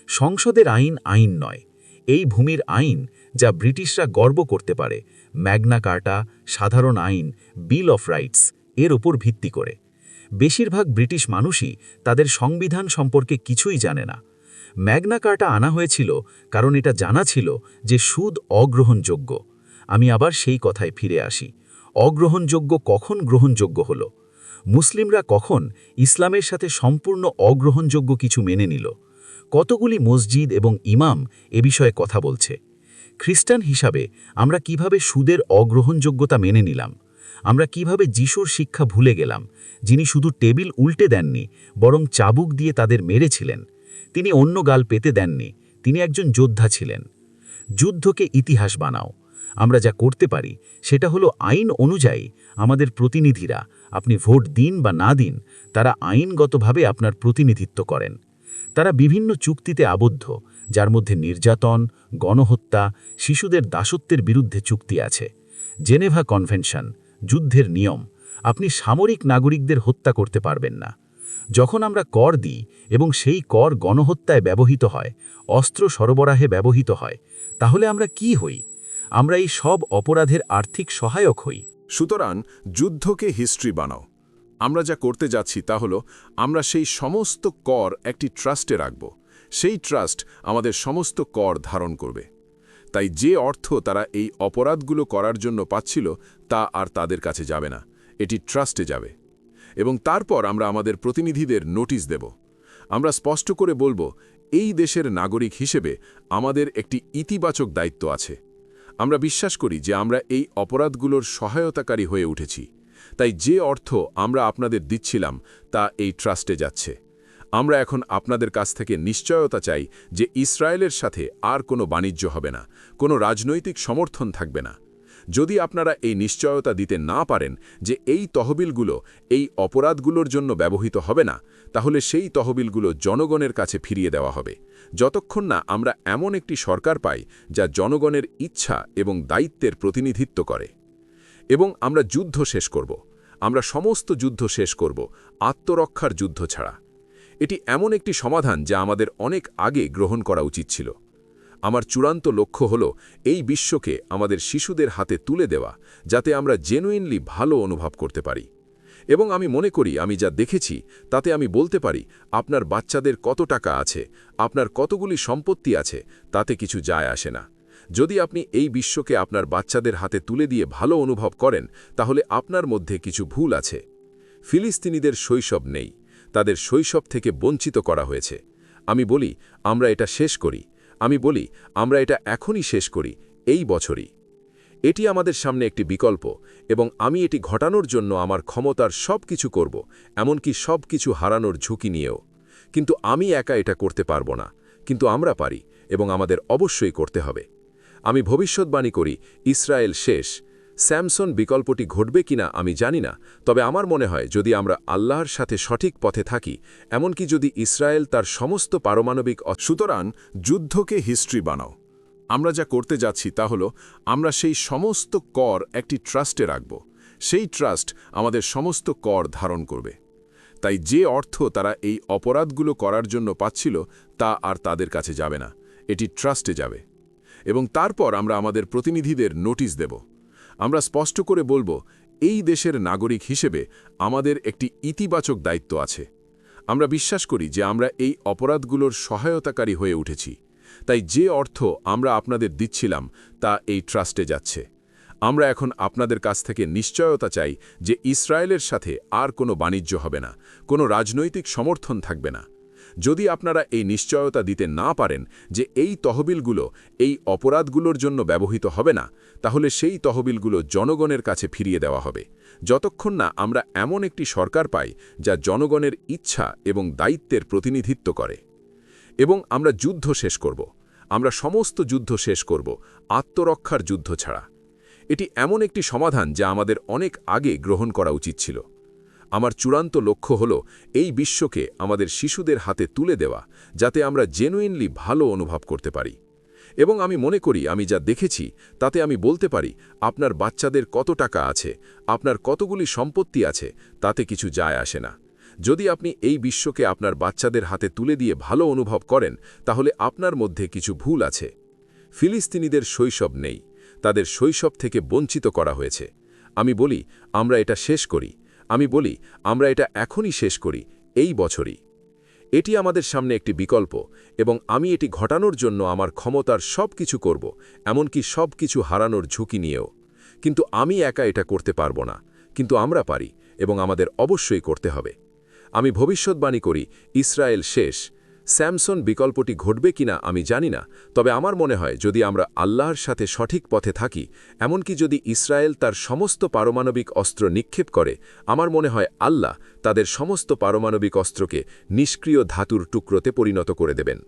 সংসদের আইন আইন নয়। এই ভূমির আইন, যা ব্রিটিশরা গর্ব করতে পারে, ম্যাগনা কার্টা, সাধারণ আইন, বিল অফ রাইটস, এর ওপর ভিত্তি করে। বেশিরভাগ ব্রিটিশ মানুষই তাদের সংবিধান সম্পর্কে কিছুই জানে না। ম্যাগনা কার্টা আনা হয়েছিল কারণ এটা জানা ছিল যে সুদ অগ্রহণযোগ্য। আমি আবার সেই কথায় ফিরে আসি। অগ্রহণযোগ্য কখন গ্রহণযোগ্য হল? মুসলিমরা কখন ইসলামের সাথে সম্পূর্ণ অগ্রহণযোগ্য কিছু মেনে নিল? কতগুলি মসজিদ এবং ইমাম এ বিষয়ে কথা বলছে? খ্রিস্টান হিসাবে আমরা কিভাবে সুদের অগ্রহণযোগ্যতা মেনে নিলাম? আমরা কিভাবে যিশুর শিক্ষা ভুলে গেলাম, যিনি শুধু টেবিল উল্টে দেননি, বরং চাবুক দিয়ে তাদের মেরেছিলেন? তিনি অন্য গাল পেতে দেননি, তিনি একজন যোদ্ধা ছিলেন। যুদ্ধকে ইতিহাস বানাও। আমরা যা করতে পারি সেটা হলো আইন অনুযায়ী আমাদের প্রতিনিধিরা, আপনি ভোট দিন বা না দিন, তারা আইনগতভাবে আপনার প্রতিনিধিত্ব করেন। তারা বিভিন্ন চুক্তিতে আবদ্ধ, যার মধ্যে নির্যাতন, গণহত্যা, শিশুদের দাসত্বের বিরুদ্ধে চুক্তি আছে, জেনেভা কনভেনশন, যুদ্ধের নিয়ম। আপনি সামরিক নাগরিকদের হত্যা করতে পারবেন না। যখন আমরা কর দিই এবং সেই কর গণহত্যায় ব্যবহৃত হয়, অস্ত্র সরবরাহে ব্যবহৃত হয়, তাহলে আমরা কি হই? আমরা এই সব অপরাধের আর্থিক সহায়ক হই। সুতরাং যুদ্ধকে হিস্ট্রি বানাও। আমরা যা করতে যাচ্ছি তা হলো আমরা সেই সমস্ত কর একটি ট্রাস্টে রাখব। সেই ট্রাস্ট আমাদের সমস্ত কর ধারণ করবে। তাই যে অর্থ তারা এই অপরাধগুলো করার জন্য পাচ্ছিল তা আর তাদের কাছে যাবে না, এটি ট্রাস্টে যাবে। এবং তারপর আমরা আমাদের প্রতিনিধিদের নোটিশ দেব। আমরা স্পষ্ট করে বলবো, এই দেশের নাগরিক হিসেবে আমাদের একটি ইতিবাচক দায়িত্ব আছে। আমরা বিশ্বাস করি যে আমরা এই অপরাধগুলোর সহায়তাকারী হয়ে উঠেছি। তাই যে অর্থ আমরা আপনাদের দিচ্ছিলাম তা এই ট্রাস্টে যাচ্ছে। আমরা এখন আপনাদের কাছ থেকে নিশ্চয়তা চাই যে ইসরায়েলের সাথে আর কোনো বাণিজ্য হবে না, কোনো রাজনৈতিক সমর্থন থাকবে না। যদি আপনারা এই নিশ্চয়তা দিতে না পারেন যে এই তহবিলগুলো এই অপরাধগুলোর জন্য ব্যবহৃত হবে না, তাহলে সেই তহবিলগুলো জনগণের কাছে ফিরিয়ে দেওয়া হবে, যতক্ষণ না আমরা এমন একটি সরকার পাই যা জনগণের ইচ্ছা এবং দায়িত্বের প্রতিনিধিত্ব করে। এবং আমরা যুদ্ধ শেষ করব। আমরা সমস্ত যুদ্ধ শেষ করব, আত্মরক্ষার যুদ্ধ ছাড়া। এটি এমন একটি সমাধান যা আমাদের অনেক আগে গ্রহণ করা উচিত ছিল। আমার চূড়ান্ত লক্ষ্য হল এই বিশ্বকে আমাদের শিশুদের হাতে তুলে দেওয়া, যাতে আমরা জেনুইনলি ভালো অনুভব করতে পারি। এবং আমি মনে করি আমি যা দেখেছি তাতে আমি বলতে পারি, আপনার বাচ্চাদের কত টাকা আছে, আপনার কতগুলি সম্পত্তি আছে, তাতে কিছু যায় আসে না। যদি আপনি এই বিশ্বকে আপনার বাচ্চাদের হাতে তুলে দিয়ে ভালো অনুভব করেন, তাহলে আপনার মধ্যে কিছু ভুল আছে। ফিলিস্তিনিদের শৈশব নেই, তাদের শৈশব থেকে বঞ্চিত করা হয়েছে। আমি বলি আমরা এটা শেষ করি। আমি বলি আমরা এটা এখনই শেষ করি, এই বছরই। এটি আমাদের সামনে একটি বিকল্প, এবং আমি এটি ঘটানোর জন্য আমার ক্ষমতার সব কিছু করব, এমনকি সব কিছু হারানোর ঝুঁকি নিয়েও। কিন্তু আমি একা এটা করতে পারব না, কিন্তু আমরা পারি, এবং আমাদের অবশ্যই করতে হবে। আমি ভবিষ্যৎবাণী করি, ইসরায়েল শেষ। স্যামসন বিকল্পটি ঘটবে কিনা আমি জানি না, তবে আমার মনে হয় যদি আমরা আল্লাহর সাথে সঠিক পথে থাকি, এমনকি যদি ইসরায়েল তার সমস্ত পারমাণবিক সুতরাং যুদ্ধকে হিস্ট্রি বানাও। আমরা যা করতে যাচ্ছি তা হলো আমরা সেই সমস্ত কর একটি ট্রাস্টে রাখব। সেই ট্রাস্ট আমাদের সমস্ত কর ধারণ করবে। তাই যে অর্থ তারা এই অপরাধগুলো করার জন্য পাচ্ছিল তা আর তাদের কাছে যাবে না, এটি ট্রাস্টে যাবে। এবং তারপর আমরা আমাদের প্রতিনিধিদের নোটিশ দেব। আমরা স্পষ্ট করে বলবো, এই দেশের নাগরিক হিসেবে আমাদের একটি ইতিবাচক দায়িত্ব আছে। আমরা বিশ্বাস করি যে আমরা এই অপরাধগুলোর সহায়তাকারী হয়ে উঠেছি। তাই যে অর্থ আমরা আপনাদের দিচ্ছিলাম তা এই ট্রাস্টে যাচ্ছে। আমরা এখন আপনাদের কাছ থেকে নিশ্চয়তা চাই যে ইসরায়েলের সাথে আর কোনো বাণিজ্য হবে না, কোনো রাজনৈতিক সমর্থন থাকবে না। যদি আপনারা এই নিশ্চয়তা দিতে না পারেন যে এই তহবিলগুলো এই অপরাধগুলোর জন্য ব্যবহৃত হবে না, তাহলে সেই তহবিলগুলো জনগণের কাছে ফিরিয়ে দেওয়া হবে, যতক্ষণ না আমরা এমন একটি সরকার পাই যা জনগণের ইচ্ছা এবং দায়িত্বের প্রতিনিধিত্ব করে। এবং আমরা যুদ্ধ শেষ করব। আমরা সমস্ত যুদ্ধ শেষ করব, আত্মরক্ষার যুদ্ধ ছাড়া। এটি এমন একটি সমাধান যা আমাদের অনেক আগে গ্রহণ করা উচিত ছিল। আমার চূড়ান্ত লক্ষ্য হল এই বিশ্বকে আমাদের শিশুদের হাতে তুলে দেওয়া, যাতে আমরা জেনুইনলি ভালো অনুভব করতে পারি। এবং আমি মনে করি আমি যা দেখেছি তাতে আমি বলতে পারি, আপনার বাচ্চাদের কত টাকা আছে, আপনার কতগুলি সম্পত্তি আছে, তাতে কিছু যায় আসে না। যদি আপনি এই বিশ্বকে আপনার বাচ্চাদের হাতে তুলে দিয়ে ভালো অনুভব করেন, তাহলে আপনার মধ্যে কিছু ভুল আছে। ফিলিস্তিনিদের শৈশব নেই, তাদের শৈশব থেকে বঞ্চিত করা হয়েছে। আমি বলি আমরা এটা শেষ করি। আমি বলি আমরা এটা এখনই শেষ করি, এই বছরই। এটি আমাদের সামনে একটি বিকল্প, এবং আমি এটি ঘটানোর জন্য আমার ক্ষমতার সব কিছু করব, এমনকি সব কিছু হারানোর ঝুঁকি নিয়েও। কিন্তু আমি একা এটা করতে পারব না, কিন্তু আমরা পারি, এবং আমাদের অবশ্যই করতে হবে। আমি ভবিষ্যৎবাণী করি, ইসরায়েল শেষ। স্যামসন বিকল্পটি ঘটবে কিনা আমি জানি না, তবে আমার মনে হয় যদি আমরা আল্লাহর সাথে সঠিক পথে থাকি, এমনকি যদি ইসরায়েল তার সমস্ত পারমাণবিক অস্ত্র নিক্ষেপ করে, আমার মনে হয় আল্লাহ তাদের সমস্ত পারমাণবিক অস্ত্রকে নিষ্ক্রিয় ধাতুর টুকরোতে পরিণত করে দেবেন।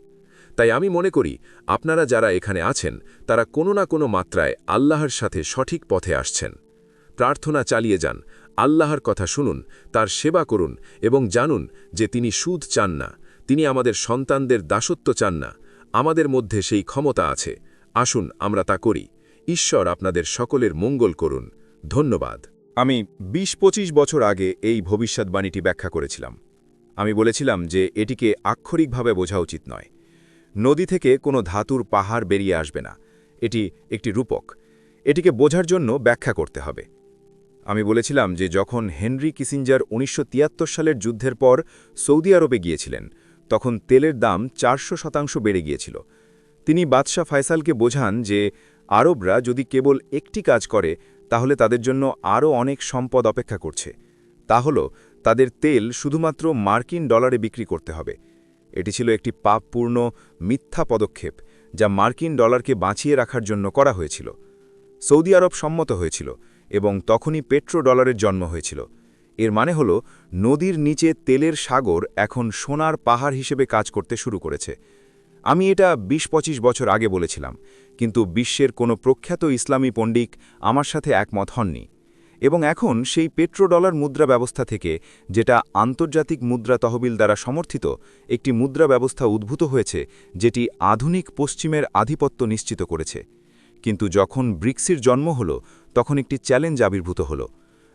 তাই আমি মনে করি আপনারা যারা এখানে আছেন তারা কোনো না কোনো মাত্রায় আল্লাহর সাথে সঠিক পথে আসছেন। প্রার্থনা চালিয়ে যান, আল্লাহর কথা শুনুন, তার সেবা করুন এবং জানুন যে তিনি সুদ চান না, তিনি আমাদের সন্তানদের দাসত্ব চান না। আমাদের মধ্যে সেই ক্ষমতা আছে, আসুন আমরা তা করি। ঈশ্বর আপনাদের সকলের মঙ্গল করুন। ধন্যবাদ। আমি ২০-২৫ বছর আগে এই ভবিষ্যৎবাণীটি ব্যাখ্যা করেছিলাম। আমি বলেছিলাম যে এটিকে আক্ষরিকভাবে বোঝা উচিত নয়। নদী থেকে কোনো ধাতুর পাহাড় বেরিয়ে আসবে না, এটি একটি রূপক। এটিকে বোঝার জন্য ব্যাখ্যা করতে হবে। আমি বলেছিলাম যে যখন হেনরি কিসিঞ্জার ১৯৭৩ সালের যুদ্ধের পর সৌদি আরবে গিয়েছিলেন, তখন তেলের দাম ৪০০% বেড়ে গিয়েছিল। তিনি বাদশাহ ফয়সালকে বোঝান যে আরবরা যদি কেবল একটি কাজ করে তাহলে তাদের জন্য আরও অনেক সম্পদ অপেক্ষা করছে। তা হল তাদের তেল শুধুমাত্র মার্কিন ডলারে বিক্রি করতে হবে। এটি ছিল একটি পাপপূর্ণ মিথ্যা পদক্ষেপ যা মার্কিন ডলারকে বাঁচিয়ে রাখার জন্য করা হয়েছিল। সৌদি আরব সম্মত হয়েছিল এবং তখনই পেট্রো ডলারের জন্ম হয়েছিল। এর মানে হল নদীর নিচে তেলের সাগর এখন সোনার পাহাড় হিসেবে কাজ করতে শুরু করেছে। আমি এটা ২০-২৫ বছর আগে বলেছিলাম, কিন্তু বিশ্বের কোনো প্রখ্যাত ইসলামী পণ্ডিত আমার সাথে একমত হননি। এবং এখন সেই পেট্রো ডলার মুদ্রা ব্যবস্থা থেকে, যেটা আন্তর্জাতিক মুদ্রা তহবিল দ্বারা সমর্থিত, একটি মুদ্রা ব্যবস্থা উদ্ভূত হয়েছে যেটি আধুনিক পশ্চিমের আধিপত্য নিশ্চিত করেছে। কিন্তু যখন ব্রিক্সের জন্ম হল, তখন একটি চ্যালেঞ্জ আবির্ভূত হল।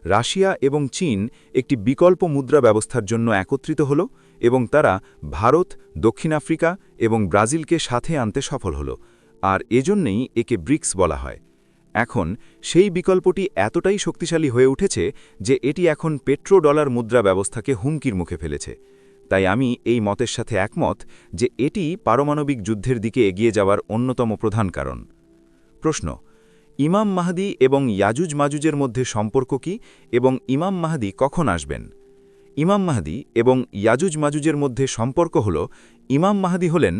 রাশিয়া এবং চীন একটি বিকল্প মুদ্রা ব্যবস্থার জন্য একত্রিত হল এবং তারা ভারত, দক্ষিণ আফ্রিকা এবং ব্রাজিলকে সাথে আনতে সফল হল, আর এজন্যই একে ব্রিক্স বলা হয়। এখন সেই বিকল্পটি এতটাই শক্তিশালী হয়ে উঠেছে যে এটি এখন পেট্রো ডলার মুদ্রা ব্যবস্থাকে হুমকির মুখে ফেলেছে। তাই আমি এই মতের সাথে একমত যে এটি পারমাণবিক যুদ্ধের দিকে এগিয়ে যাওয়ার অন্যতম প্রধান কারণ। প্রশ্ন: ইমাম মাহদী এবং ইয়াজুজ মাজুজের মধ্যে সম্পর্ক কি এবং ইমাম মাহদী কখন আসবেন? ইমাম মাহদী এবং ইয়াজুজ মাজুজের মধ্যে সম্পর্ক হল, ইমাম মাহদী হলেন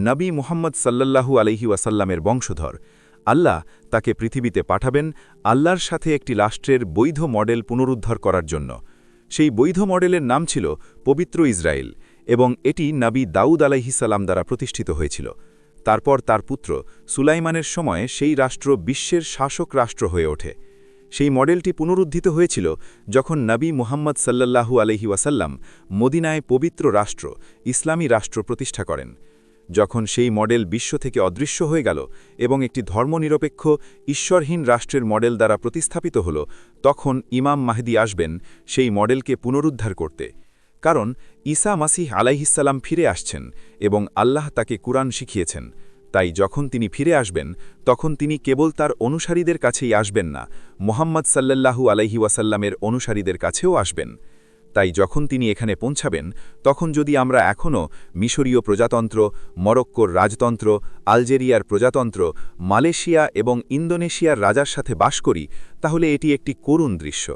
নবী মুহাম্মদ সাল্লাল্লাহু আলাইহি ওয়াসাল্লামের বংশধর। আল্লাহ তাকে পৃথিবীতে পাঠাবেন আল্লাহর সাথে একটি রাষ্ট্রের বৈধ মডেল পুনরুদ্ধার করার জন্য। সেই বৈধ মডেলের নাম ছিল পবিত্র ইসরায়েল এবং এটি নবী দাউদ আলাইহিস সালাম দ্বারা প্রতিষ্ঠিত হয়েছিল। তারপর তার পুত্র সুলাইমানের সময়ে সেই রাষ্ট্র বিশ্বের শাসক রাষ্ট্র হয়ে ওঠে। সেই মডেলটি পুনরুদ্ধিত হয়েছিল যখন নবী মুহাম্মদ সাল্লাল্লাহু আলাইহি ওয়াসাল্লাম মদিনায় পবিত্র রাষ্ট্র, ইসলামী রাষ্ট্র প্রতিষ্ঠা করেন। যখন সেই মডেল বিশ্ব থেকে অদৃশ্য হয়ে গেল এবং একটি ধর্মনিরপেক্ষ, ঈশ্বরহীন রাষ্ট্রের মডেল দ্বারা প্রতিস্থাপিত হল, তখন ইমাম মাহদী আসবেন সেই মডেলকে পুনরুদ্ধার করতে। কারণ ঈসা মাসিহ আলাইহিসসালাম ফিরে আসছেন এবং আল্লাহ তাকে কুরআন শিখিয়েছেন। তাই যখন তিনি ফিরে আসবেন, তখন তিনি কেবল তার অনুসারীদের কাছেই আসবেন না, মুহাম্মদ সাল্লাল্লাহু আলাইহি ওয়াসাল্লামের অনুসারীদের কাছেও আসবেন। তাই যখন তিনি এখানে পৌঁছাবেন, তখন যদি আমরা এখনও মিশরীয় প্রজাতন্ত্র, মরক্কোর রাজতন্ত্র, আলজেরিয়ার প্রজাতন্ত্র, মালয়েশিয়া এবং ইন্দোনেশিয়ার রাজার সাথে বাস করি, তাহলে এটি একটি করুণ দৃশ্য।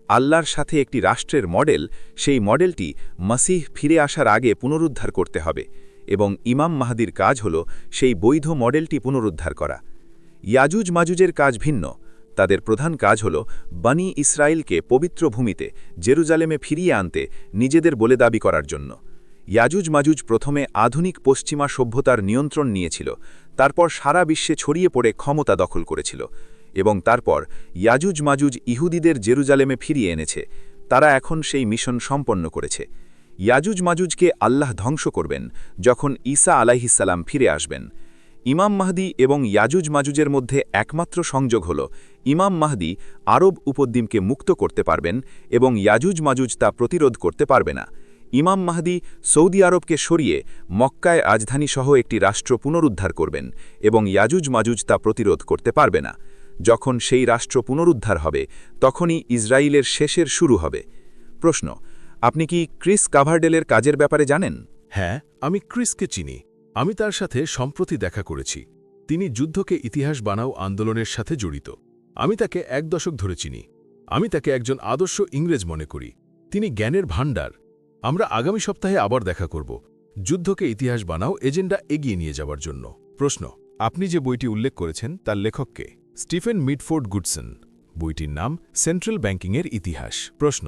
আল্লাহর সাথে একটি রাষ্ট্রের মডেল, সেই মডেলটি মাসিহ ফিরে আসার আগে পুনরুদ্ধার করতে হবে এবং ইমাম মাহদীর কাজ হল সেই বৈধ মডেলটি পুনরুদ্ধার করা। ইয়াজুজ মাজুজের কাজ ভিন্ন। তাদের প্রধান কাজ হল বনি ইসরায়েলকে পবিত্র ভূমিতে, জেরুজালেমে ফিরিয়ে আনতে নিজেদের বলে দাবি করার জন্য। ইয়াজুজ মাজুজ প্রথমে আধুনিক পশ্চিমা সভ্যতার নিয়ন্ত্রণ নিয়েছিল, তারপর সারা বিশ্বে ছড়িয়ে পড়ে ক্ষমতা দখল করেছিল এবং তারপর ইয়াজুজ মাজুজ ইহুদিদের জেরুজালেমে ফিরিয়ে এনেছে। তারা এখন সেই মিশন সম্পন্ন করেছে। ইয়াজুজ মাজুজকে আল্লাহ ধ্বংস করবেন যখন ঈসা আলাইহিসসালাম ফিরে আসবেন। ইমাম মাহদী এবং ইয়াজুজ মাজুজের মধ্যে একমাত্র সংযোগ হল ইমাম মাহদী আরব উপদ্বীপকে মুক্ত করতে পারবেন এবং ইয়াজুজ মাজুজ তা প্রতিরোধ করতে পারবে না। ইমাম মাহদী সৌদি আরবকে সরিয়ে মক্কায় রাজধানীসহ একটি রাষ্ট্র পুনরুদ্ধার করবেন এবং ইয়াজুজ মাজুজ তা প্রতিরোধ করতে পারবে না। যখন সেই রাষ্ট্র পুনরুদ্ধার হবে, তখনই ইসরায়েলের শেষের শুরু হবে। প্রশ্ন: আপনি কি ক্রিস কাভারডেলের কাজের ব্যাপারে জানেন? হ্যাঁ, আমি ক্রিসকে চিনি। আমি তার সাথে সম্প্রতি দেখা করেছি। তিনি যুদ্ধকে ইতিহাস বানাও আন্দোলনের সাথে জড়িত। আমি তাকে ১ দশক ধরে চিনি। আমি তাকে একজন আদর্শ ইংরেজ মনে করি। তিনি জ্ঞানের ভাণ্ডার। আমরা আগামী সপ্তাহে আবার দেখা করব, যুদ্ধকে ইতিহাস বানাও এজেন্ডা এগিয়ে নিয়ে যাওয়ার জন্য। প্রশ্ন: আপনি যে বইটি উল্লেখ করেছেন তার লেখককে? স্টিফেন মিডফোর্ড গুডসন। বইটির নাম সেন্ট্রাল ব্যাংকিংয়ের ইতিহাস। প্রশ্ন: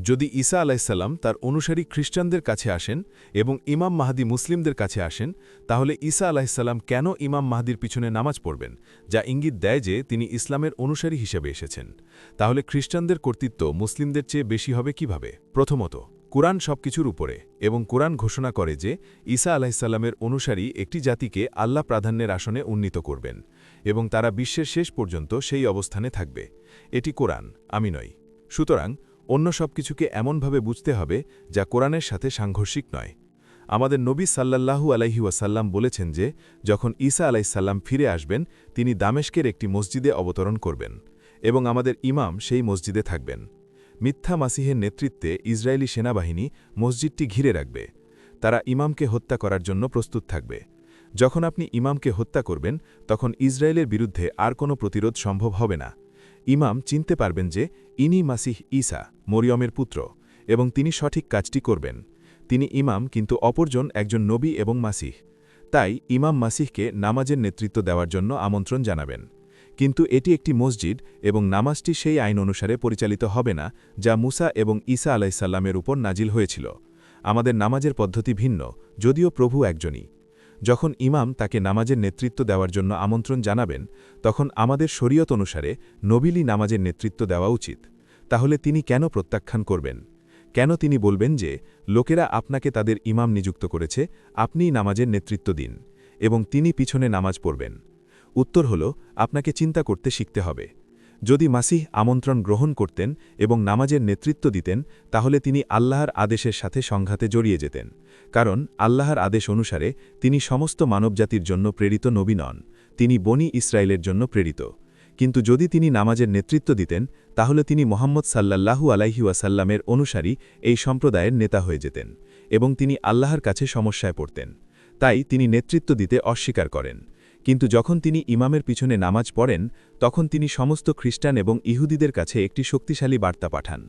যদি ঈসা আলাইসাল্লাম তার অনুসারী খ্রিস্টানদের কাছে আসেন এবং ইমাম মাহদি মুসলিমদের কাছে আসেন, তাহলে ঈসা আলাইসাল্লাম কেন ইমাম মাহদির পিছনে নামাজ পড়বেন, যা ইঙ্গিত দেয় যে তিনি ইসলামের অনুসারী হিসেবে এসেছেন? তাহলে খ্রিস্টানদের কর্তৃত্ব মুসলিমদের চেয়ে বেশি হবে কিভাবে? প্রথমত, কুরআন সবকিছুর উপরে, এবং কুরআন ঘোষণা করে যে ঈসা আলাইসাল্লামের অনুসারী একটি জাতিকে আল্লাহ প্রাধান্যের আসনে উন্নীত করবেন এবং তারা বিশ্বের শেষ পর্যন্ত সেই অবস্থানে থাকবে। এটি কোরআন, আমি নই। সুতরাং অন্য সবকিছুকে এমনভাবে বুঝতে হবে যা কোরআনের সাথে সাংঘর্ষিক নয়। আমাদের নবী সাল্লাল্লাহু আলাইহি ওয়াসাল্লাম বলেছেন যে যখন ঈসা আলাইসাল্লাম ফিরে আসবেন, তিনি দামেস্কের একটি মসজিদে অবতরণ করবেন এবং আমাদের ইমাম সেই মসজিদে থাকবেন। মিথ্যা মাসিহের নেতৃত্বে ইসরায়েলি সেনাবাহিনী মসজিদটি ঘিরে রাখবে। তারা ইমামকে হত্যা করার জন্য প্রস্তুত থাকবে। যখন আপনি ইমামকে হত্যা করবেন, তখন ইসরায়েলের বিরুদ্ধে আর কোনো প্রতিরোধ সম্ভব হবে না। ইমাম চিনতে পারবেন যে ইনি মাসিহ ঈসা, মরিয়মের পুত্র, এবং তিনি সঠিক কাজটি করবেন। তিনি ইমাম, কিন্তু অপরজন একজন নবী এবং মাসিহ। তাই ইমাম মাসিহকে নামাজের নেতৃত্ব দেওয়ার জন্য আমন্ত্রণ জানাবেন। কিন্তু এটি একটি মসজিদ এবং নামাজটি সেই আইন অনুসারে পরিচালিত হবে না যা মুসা এবং ঈসা আলাইসাল্লামের উপর নাজিল হয়েছিল। আমাদের নামাজের পদ্ধতি ভিন্ন, যদিও প্রভু একজনই। যখন ইমাম তাকে নামাজের নেতৃত্ব দেওয়ার জন্য আমন্ত্রণ জানাবেন, তখন আমাদের শরীয়ত অনুসারে নবীলি নামাজের নেতৃত্ব দেওয়া উচিত। তাহলে তিনি কেন প্রত্যাখ্যান করবেন? কেন তিনি বলবেন যে লোকেরা আপনাকে তাদের ইমাম নিযুক্ত করেছে, আপনিই নামাজের নেতৃত্ব দিন এবং তিনি পিছনে নামাজ পড়বেন? উত্তর হল, আপনাকে চিন্তা করতে শিখতে হবে। যদি মাসিহ আমন্ত্রণ গ্রহণ করতেন এবং নামাজের নেতৃত্ব দিতেন, তাহলে তিনি আল্লাহর আদেশের সাথে সংঘাতে জড়িয়ে যেতেন। কারণ আল্লাহর আদেশ অনুসারে তিনি সমস্ত মানবজাতির জন্য প্রেরিত নবী নন, তিনি বনি ইসরায়েলের জন্য প্রেরিত। কিন্তু যদি তিনি নামাজের নেতৃত্ব দিতেন, তাহলে তিনি মোহাম্মদ সাল্লাল্লাহু আলাইহি ওয়াসাল্লামের অনুসারী এই সম্প্রদায়ের নেতা হয়ে যেতেন এবং তিনি আল্লাহর কাছে সমস্যায় পড়তেন। তাই তিনি নেতৃত্ব দিতে অস্বীকার করেন। কিন্তু যখন তিনি ইমামের পিছনে নামাজ পড়েন, তখন তিনি সমস্ত খ্রিস্টান এবং ইহুদিদের কাছে একটি শক্তিশালী বার্তা পাঠান।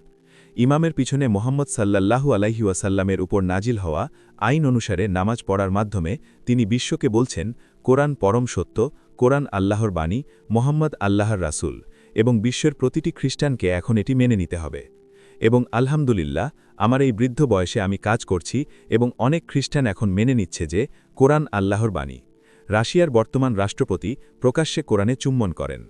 ইমামের পিছনে মোহাম্মদ সাল্লাল্লাহু আলাইহি ওয়াসাল্লামের উপর নাজিল হওয়া আইন অনুসারে নামাজ পড়ার মাধ্যমে তিনি বিশ্বকে বলছেন, কোরআন পরম সত্য, কোরআন আল্লাহর বাণী, মোহাম্মদ আল্লাহর রাসূল, এবং বিশ্বের প্রতিটি খ্রিস্টানকে এখন এটি মেনে নিতে হবে। এবং আলহামদুলিল্লাহ, আমার এই বৃদ্ধ বয়সে আমি কাজ করছি এবং অনেক খ্রিস্টান এখন মেনে নিচ্ছে যে কোরআন আল্লাহর বাণী। রাশিয়ার বর্তমান রাষ্ট্রপতি প্রকাশ্যে কোরআনে চুম্বন করেন।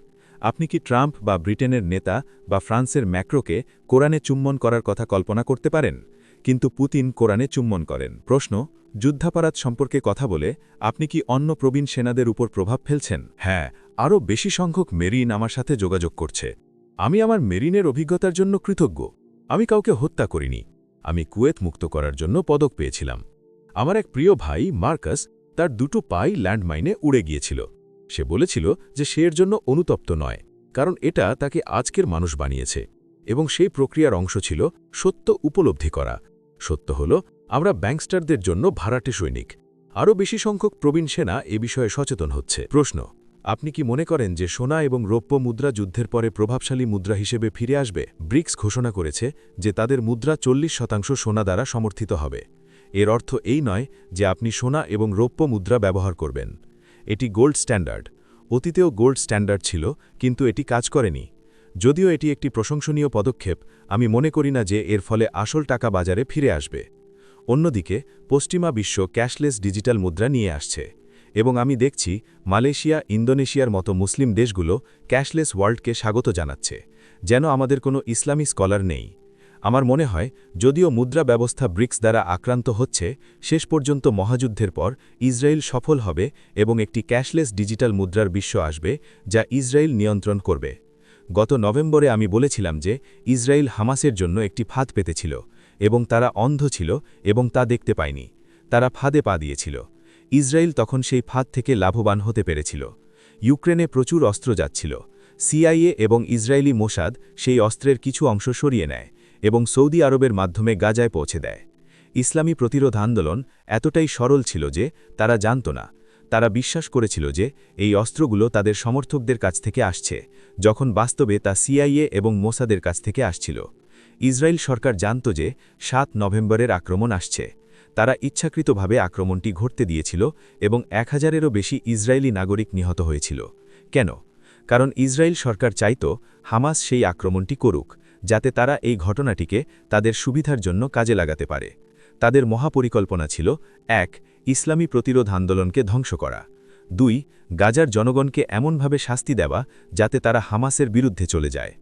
আপনি কি ট্রাম্প বা ব্রিটেনের নেতা বা ফ্রান্সের ম্যাক্রোকে কোরআনে চুম্বন করার কথা কল্পনা করতে পারেন? কিন্তু পুতিন কোরআনে চুম্বন করেন। প্রশ্ন, যুদ্ধাপরাধ সম্পর্কে কথা বলে আপনি কি অন্য প্রবীণ সেনাদের উপর প্রভাব ফেলছেন? হ্যাঁ, আরও বেশি সংখ্যক মেরিন আমার সাথে যোগাযোগ করছে। আমি আমার মেরিনের অভিজ্ঞতার জন্য কৃতজ্ঞ। আমি কাউকে হত্যা করিনি। আমি কুয়েত মুক্ত করার জন্য পদক পেয়েছিলাম। আমার এক প্রিয় ভাই মার্কাস, তার দুটো পাই ল্যান্ডমাইনে উড়ে গিয়েছিল। সে বলেছিল যে সে এর জন্য অনুতপ্ত নয়, কারণ এটা তাকে আজকের মানুষ বানিয়েছে, এবং সেই প্রক্রিয়ার অংশ ছিল সত্য উপলব্ধি করা। সত্য হল, আমরা ব্যাংকস্টারদের জন্য ভাড়াটে সৈনিক। আরও বেশি সংখ্যক প্রবীণ সেনা এ বিষয়ে সচেতন হচ্ছে। প্রশ্ন, আপনি কি মনে করেন যে সোনা এবং রৌপ্য মুদ্রা যুদ্ধের পরে প্রভাবশালী মুদ্রা হিসেবে ফিরে আসবে? ব্রিক্স ঘোষণা করেছে যে তাদের মুদ্রা 40% সোনা দ্বারা সমর্থিত হবে। এর অর্থ এই নয় যে আপনি সোনা এবং রৌপ্য মুদ্রা ব্যবহার করবেন। এটি গোল্ড স্ট্যান্ডার্ড। অতীতেও গোল্ড স্ট্যান্ডার্ড ছিল, কিন্তু এটি কাজ করেনি। যদিও এটি একটি প্রশংসনীয় পদক্ষেপ, আমি মনে করি না যে এর ফলে আসল টাকা বাজারে ফিরে আসবে। অন্যদিকে পশ্চিমা বিশ্ব ক্যাশলেস ডিজিটাল মুদ্রা নিয়ে আসছে, এবং আমি দেখছি মালয়েশিয়া, ইন্দোনেশিয়ার মতো মুসলিম দেশগুলো ক্যাশলেস ওয়ার্ল্ডকে স্বাগত জানাচ্ছে, যেন আমাদের কোনো ইসলামী স্কলার নেই। আমার মনে হয়, যদিও মুদ্রা ব্যবস্থা ব্রিক্স দ্বারা আক্রান্ত হচ্ছে, শেষ পর্যন্ত মহাযুদ্ধের পর ইসরায়েল সফল হবে এবং একটি ক্যাশলেস ডিজিটাল মুদ্রার বিশ্ব আসবে যা ইসরায়েল নিয়ন্ত্রণ করবে। গত নভেম্বরে আমি বলেছিলাম যে ইসরায়েল হামাসের জন্য একটি ফাঁদ পেতেছিল এবং তারা অন্ধ ছিল এবং তা দেখতে পায়নি। তারা ফাঁদে পা দিয়েছিল। ইসরায়েল তখন সেই ফাঁদ থেকে লাভবান হতে পেরেছিল। ইউক্রেনে প্রচুর অস্ত্র যাচ্ছিল। সিআইএ এবং ইসরায়েলি মোসাদ সেই অস্ত্রের কিছু অংশ সরিয়ে নেয় এবং সৌদি আরবের মাধ্যমে গাজায় পৌঁছে দেয়। ইসলামী প্রতিরোধ আন্দোলন এতটাই সরল ছিল যে তারা জানত না। তারা বিশ্বাস করেছিল যে এই অস্ত্রগুলো তাদের সমর্থকদের কাছ থেকে আসছে, যখন বাস্তবে তা সিআইএ এবং মোসাদের কাছ থেকে আসছিল। ইসরায়েল সরকার জানত যে 7 নভেম্বরের আক্রমণ আসছে। তারা ইচ্ছাকৃতভাবে আক্রমণটি ঘটতে দিয়েছিল এবং 1000-এরও বেশি ইসরায়েলি নাগরিক নিহত হয়েছিল। কেন? কারণ ইসরায়েল সরকার চাইত হামাস সেই আক্রমণটি করুক, যাতে তারা এই ঘটনাটিকে তাদের সুবিধার জন্য কাজে লাগাতে পারে। তাদের মহাপরিকল্পনা ছিল ১. ইসলামী প্রতিরোধ আন্দোলনকে ধ্বংস করা। ২. গাজার জনগণকে এমনভাবে শাস্তি দেওয়া যাতে তারা হামাসের বিরুদ্ধে চলে যায়।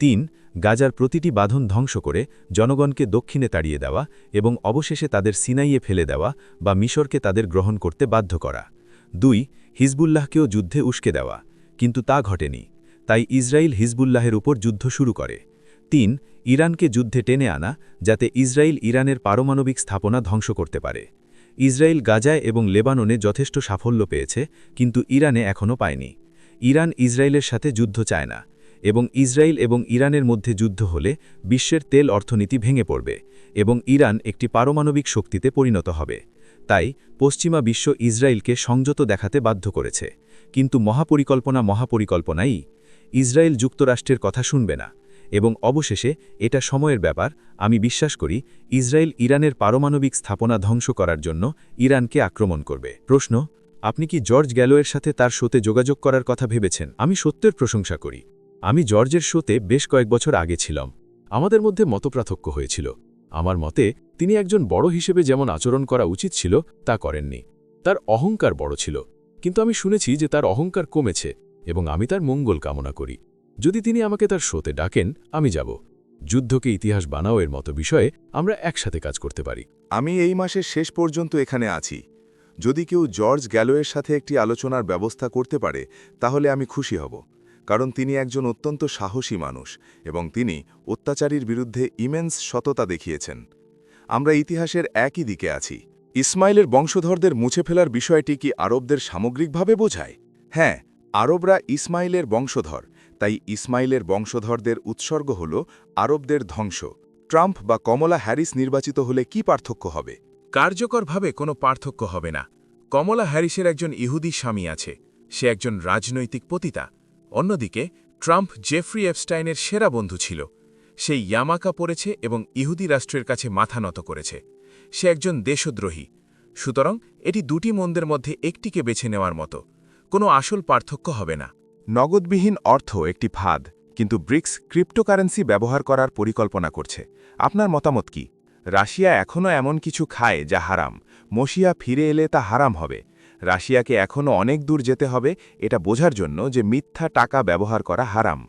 ৩. গাজার প্রতিটি বাঁধন ধ্বংস করে জনগণকে দক্ষিণে তাড়িয়ে দেওয়া এবং অবশেষে তাদের সিনাইয়ে ফেলে দেওয়া বা মিশরকে তাদের গ্রহণ করতে বাধ্য করা। ২. হিজবুল্লাহকেও যুদ্ধে উস্কে দেওয়া, কিন্তু তা ঘটেনি। তাই ইসরায়েল হিজবুল্লাহের উপর যুদ্ধ শুরু করে। ৩. ইরানকে যুদ্ধে টেনে আনা যাতে ইসরায়েল ইরানের পারমাণবিক স্থাপনা ধ্বংস করতে পারে। ইসরায়েল গাজায় এবং লেবাননে যথেষ্ট সাফল্য পেয়েছে, কিন্তু ইরানে এখনও পায়নি। ইরান ইসরায়েলের সাথে যুদ্ধ চায় না, এবং ইসরায়েল এবং ইরানের মধ্যে যুদ্ধ হলে বিশ্বের তেল অর্থনীতি ভেঙে পড়বে এবং ইরান একটি পারমাণবিক শক্তিতে পরিণত হবে। তাই পশ্চিমা বিশ্ব ইসরায়েলকে সংযত দেখাতে বাধ্য করেছে, কিন্তু মহাপরিকল্পনাই। ইসরায়েল যুক্তরাষ্ট্রের কথা শুনবে না, এবং অবশেষে এটা সময়ের ব্যাপার। আমি বিশ্বাস করি ইসরায়েল ইরানের পারমাণবিক স্থাপনা ধ্বংস করার জন্য ইরানকে আক্রমণ করবে। প্রশ্ন: আপনি কি জর্জ গ্যালোয়ের সাথে তার শোতে যোগাযোগ করার কথা ভেবেছেন? আমি সত্যের প্রশংসা করি। আমি জর্জের শোতে বেশ কয়েক বছর আগে ছিলাম। আমাদের মধ্যে মতপার্থক্য হয়েছিল। আমার মতে তিনি একজন বড় হিসেবে যেমন আচরণ করা উচিত ছিল তা করেননি। তার অহংকার বড় ছিল, কিন্তু আমি শুনেছি যে তার অহংকার কমেছে এবং আমি তার মঙ্গল কামনা করি। যদি তিনি আমাকে তার শোতে ডাকেন, আমি যাব। যুদ্ধকে ইতিহাস বানাও এর মতো বিষয়ে আমরা একসাথে কাজ করতে পারি। আমি এই মাসের শেষ পর্যন্ত এখানে আছি। যদি কেউ জর্জ গ্যালোয়ের সাথে একটি আলোচনার ব্যবস্থা করতে পারে তাহলে আমি খুশি হব, কারণ তিনি একজন অত্যন্ত সাহসী মানুষ এবং তিনি অত্যাচারীর বিরুদ্ধে ইমেন্স সততা দেখিয়েছেন। আমরা ইতিহাসের একই দিকে আছি। ইসমাইলের বংশধরদের মুছে ফেলার বিষয়টি কি আরবদের সামগ্রিকভাবে বোঝায়? হ্যাঁ, আরবরা ইসমাইলের বংশধর, তাই ইসমাইলের বংশধরদের উৎসর্গ হল আরবদের ধ্বংস। ট্রাম্প বা কমলা হ্যারিস নির্বাচিত হলে কি পার্থক্য হবে? কার্যকরভাবে কোনো পার্থক্য হবে না। কমলা হ্যারিসের একজন ইহুদি স্বামী আছে, সে একজন রাজনৈতিক পতিতা। অন্যদিকে ট্রাম্প জেফ্রি এপস্টাইনের সেরা বন্ধু ছিল। সে ইয়ামাকা পড়েছে এবং ইহুদি রাষ্ট্রের কাছে মাথা নত করেছে। সে একজন দেশদ্রোহী। সুতরাং এটি দুটি মন্দের মধ্যে একটিকে বেছে নেওয়ার মতো। কোনো আসল পার্থক্য হবে না। নগদবিহীন অর্থ একটি ফাঁদ, কিন্তু ব্রিক্স ক্রিপ্টোকারেন্সি ব্যবহার করার পরিকল্পনা করছে। আপনার মতামত কি? রাশিয়া এখনও এমন কিছু খায় যা হারাম। মসিয়া ফিরে এলে তা হারাম হবে। রাশিয়াকে এখনও অনেক দূর যেতে হবে এটা বোঝার জন্য যে মিথ্যা টাকা ব্যবহার করা হারাম।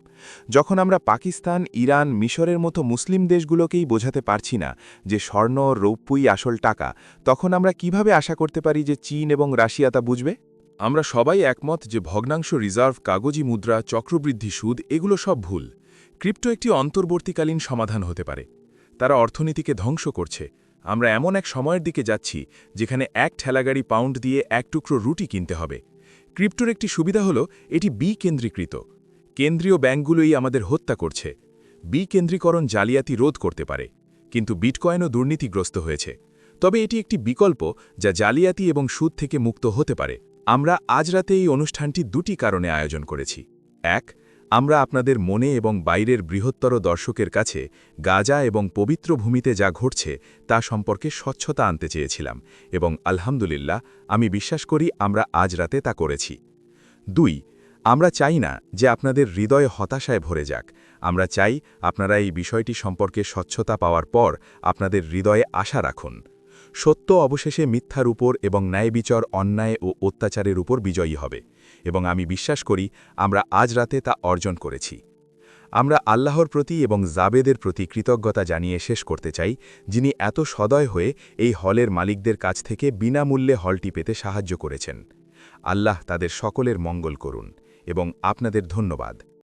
যখন আমরা পাকিস্তান, ইরান, মিশরের মতো মুসলিম দেশগুলোকেই বোঝাতে পারছি না যে স্বর্ণ, রৌপ্যই আসল টাকা, তখন আমরা কিভাবে আশা করতে পারি যে চীন এবং রাশিয়া তা বুঝবে? আমরা সবাই একমত যে ভগ্নাংশ রিজার্ভ, কাগজি মুদ্রা, চক্রবৃদ্ধি সুদ এগুলো সব ভুল। ক্রিপ্টো একটি অন্তর্বর্তীকালীন সমাধান হতে পারে। তারা অর্থনীতিকে ধ্বংস করছে। আমরা এমন এক সময়ের দিকে যাচ্ছি যেখানে এক ঠেলাগাড়ি পাউন্ড দিয়ে এক টুকরো রুটি কিনতে হবে। ক্রিপ্টোর একটি সুবিধা হল এটি বিকেন্দ্রীকৃত। কেন্দ্রীয় ব্যাংকগুলোই আমাদের হত্যা করছে। বিকেন্দ্রীকরণ জালিয়াতি রোধ করতে পারে, কিন্তু বিটকয়েনও দুর্নীতিগ্রস্ত হয়েছে। তবে এটি একটি বিকল্প যা জালিয়াতি এবং সুদ থেকে মুক্ত হতে পারে। আমরা আজ রাতে এই অনুষ্ঠানটি দুটি কারণে আয়োজন করেছি। ১. আমরা আপনাদের মনে এবং বাইরের বৃহত্তর দর্শকের কাছে গাজা এবং পবিত্র ভূমিতে যা ঘটছে তা সম্পর্কে স্বচ্ছতা আনতে চেয়েছিলাম, এবং আলহামদুলিল্লাহ আমি বিশ্বাস করি আমরা আজ রাতে তা করেছি। ২. আমরা চাই না যে আপনাদের হৃদয় হতাশায় ভরে যাক। আমরা চাই আপনারা এই বিষয়টি সম্পর্কে স্বচ্ছতা পাওয়ার পর আপনাদের হৃদয়ে আশা রাখুন। সত্য অবশেষে মিথ্যার উপর এবং ন্যায়বিচার অন্যায় ও অত্যাচারের উপর বিজয়ী হবে, এবং আমি বিশ্বাস করি আমরা আজ রাতে তা অর্জন করেছি। আমরা আল্লাহর প্রতি এবং জাবেদের প্রতি কৃতজ্ঞতা জানিয়ে শেষ করতে চাই, যিনি এত সদয় হয়ে এই হলের মালিকদের কাছ থেকে বিনামূল্যে হলটি পেতে সাহায্য করেছেন। আল্লাহ তাদের সকলের মঙ্গল করুন, এবং আপনাদের ধন্যবাদ।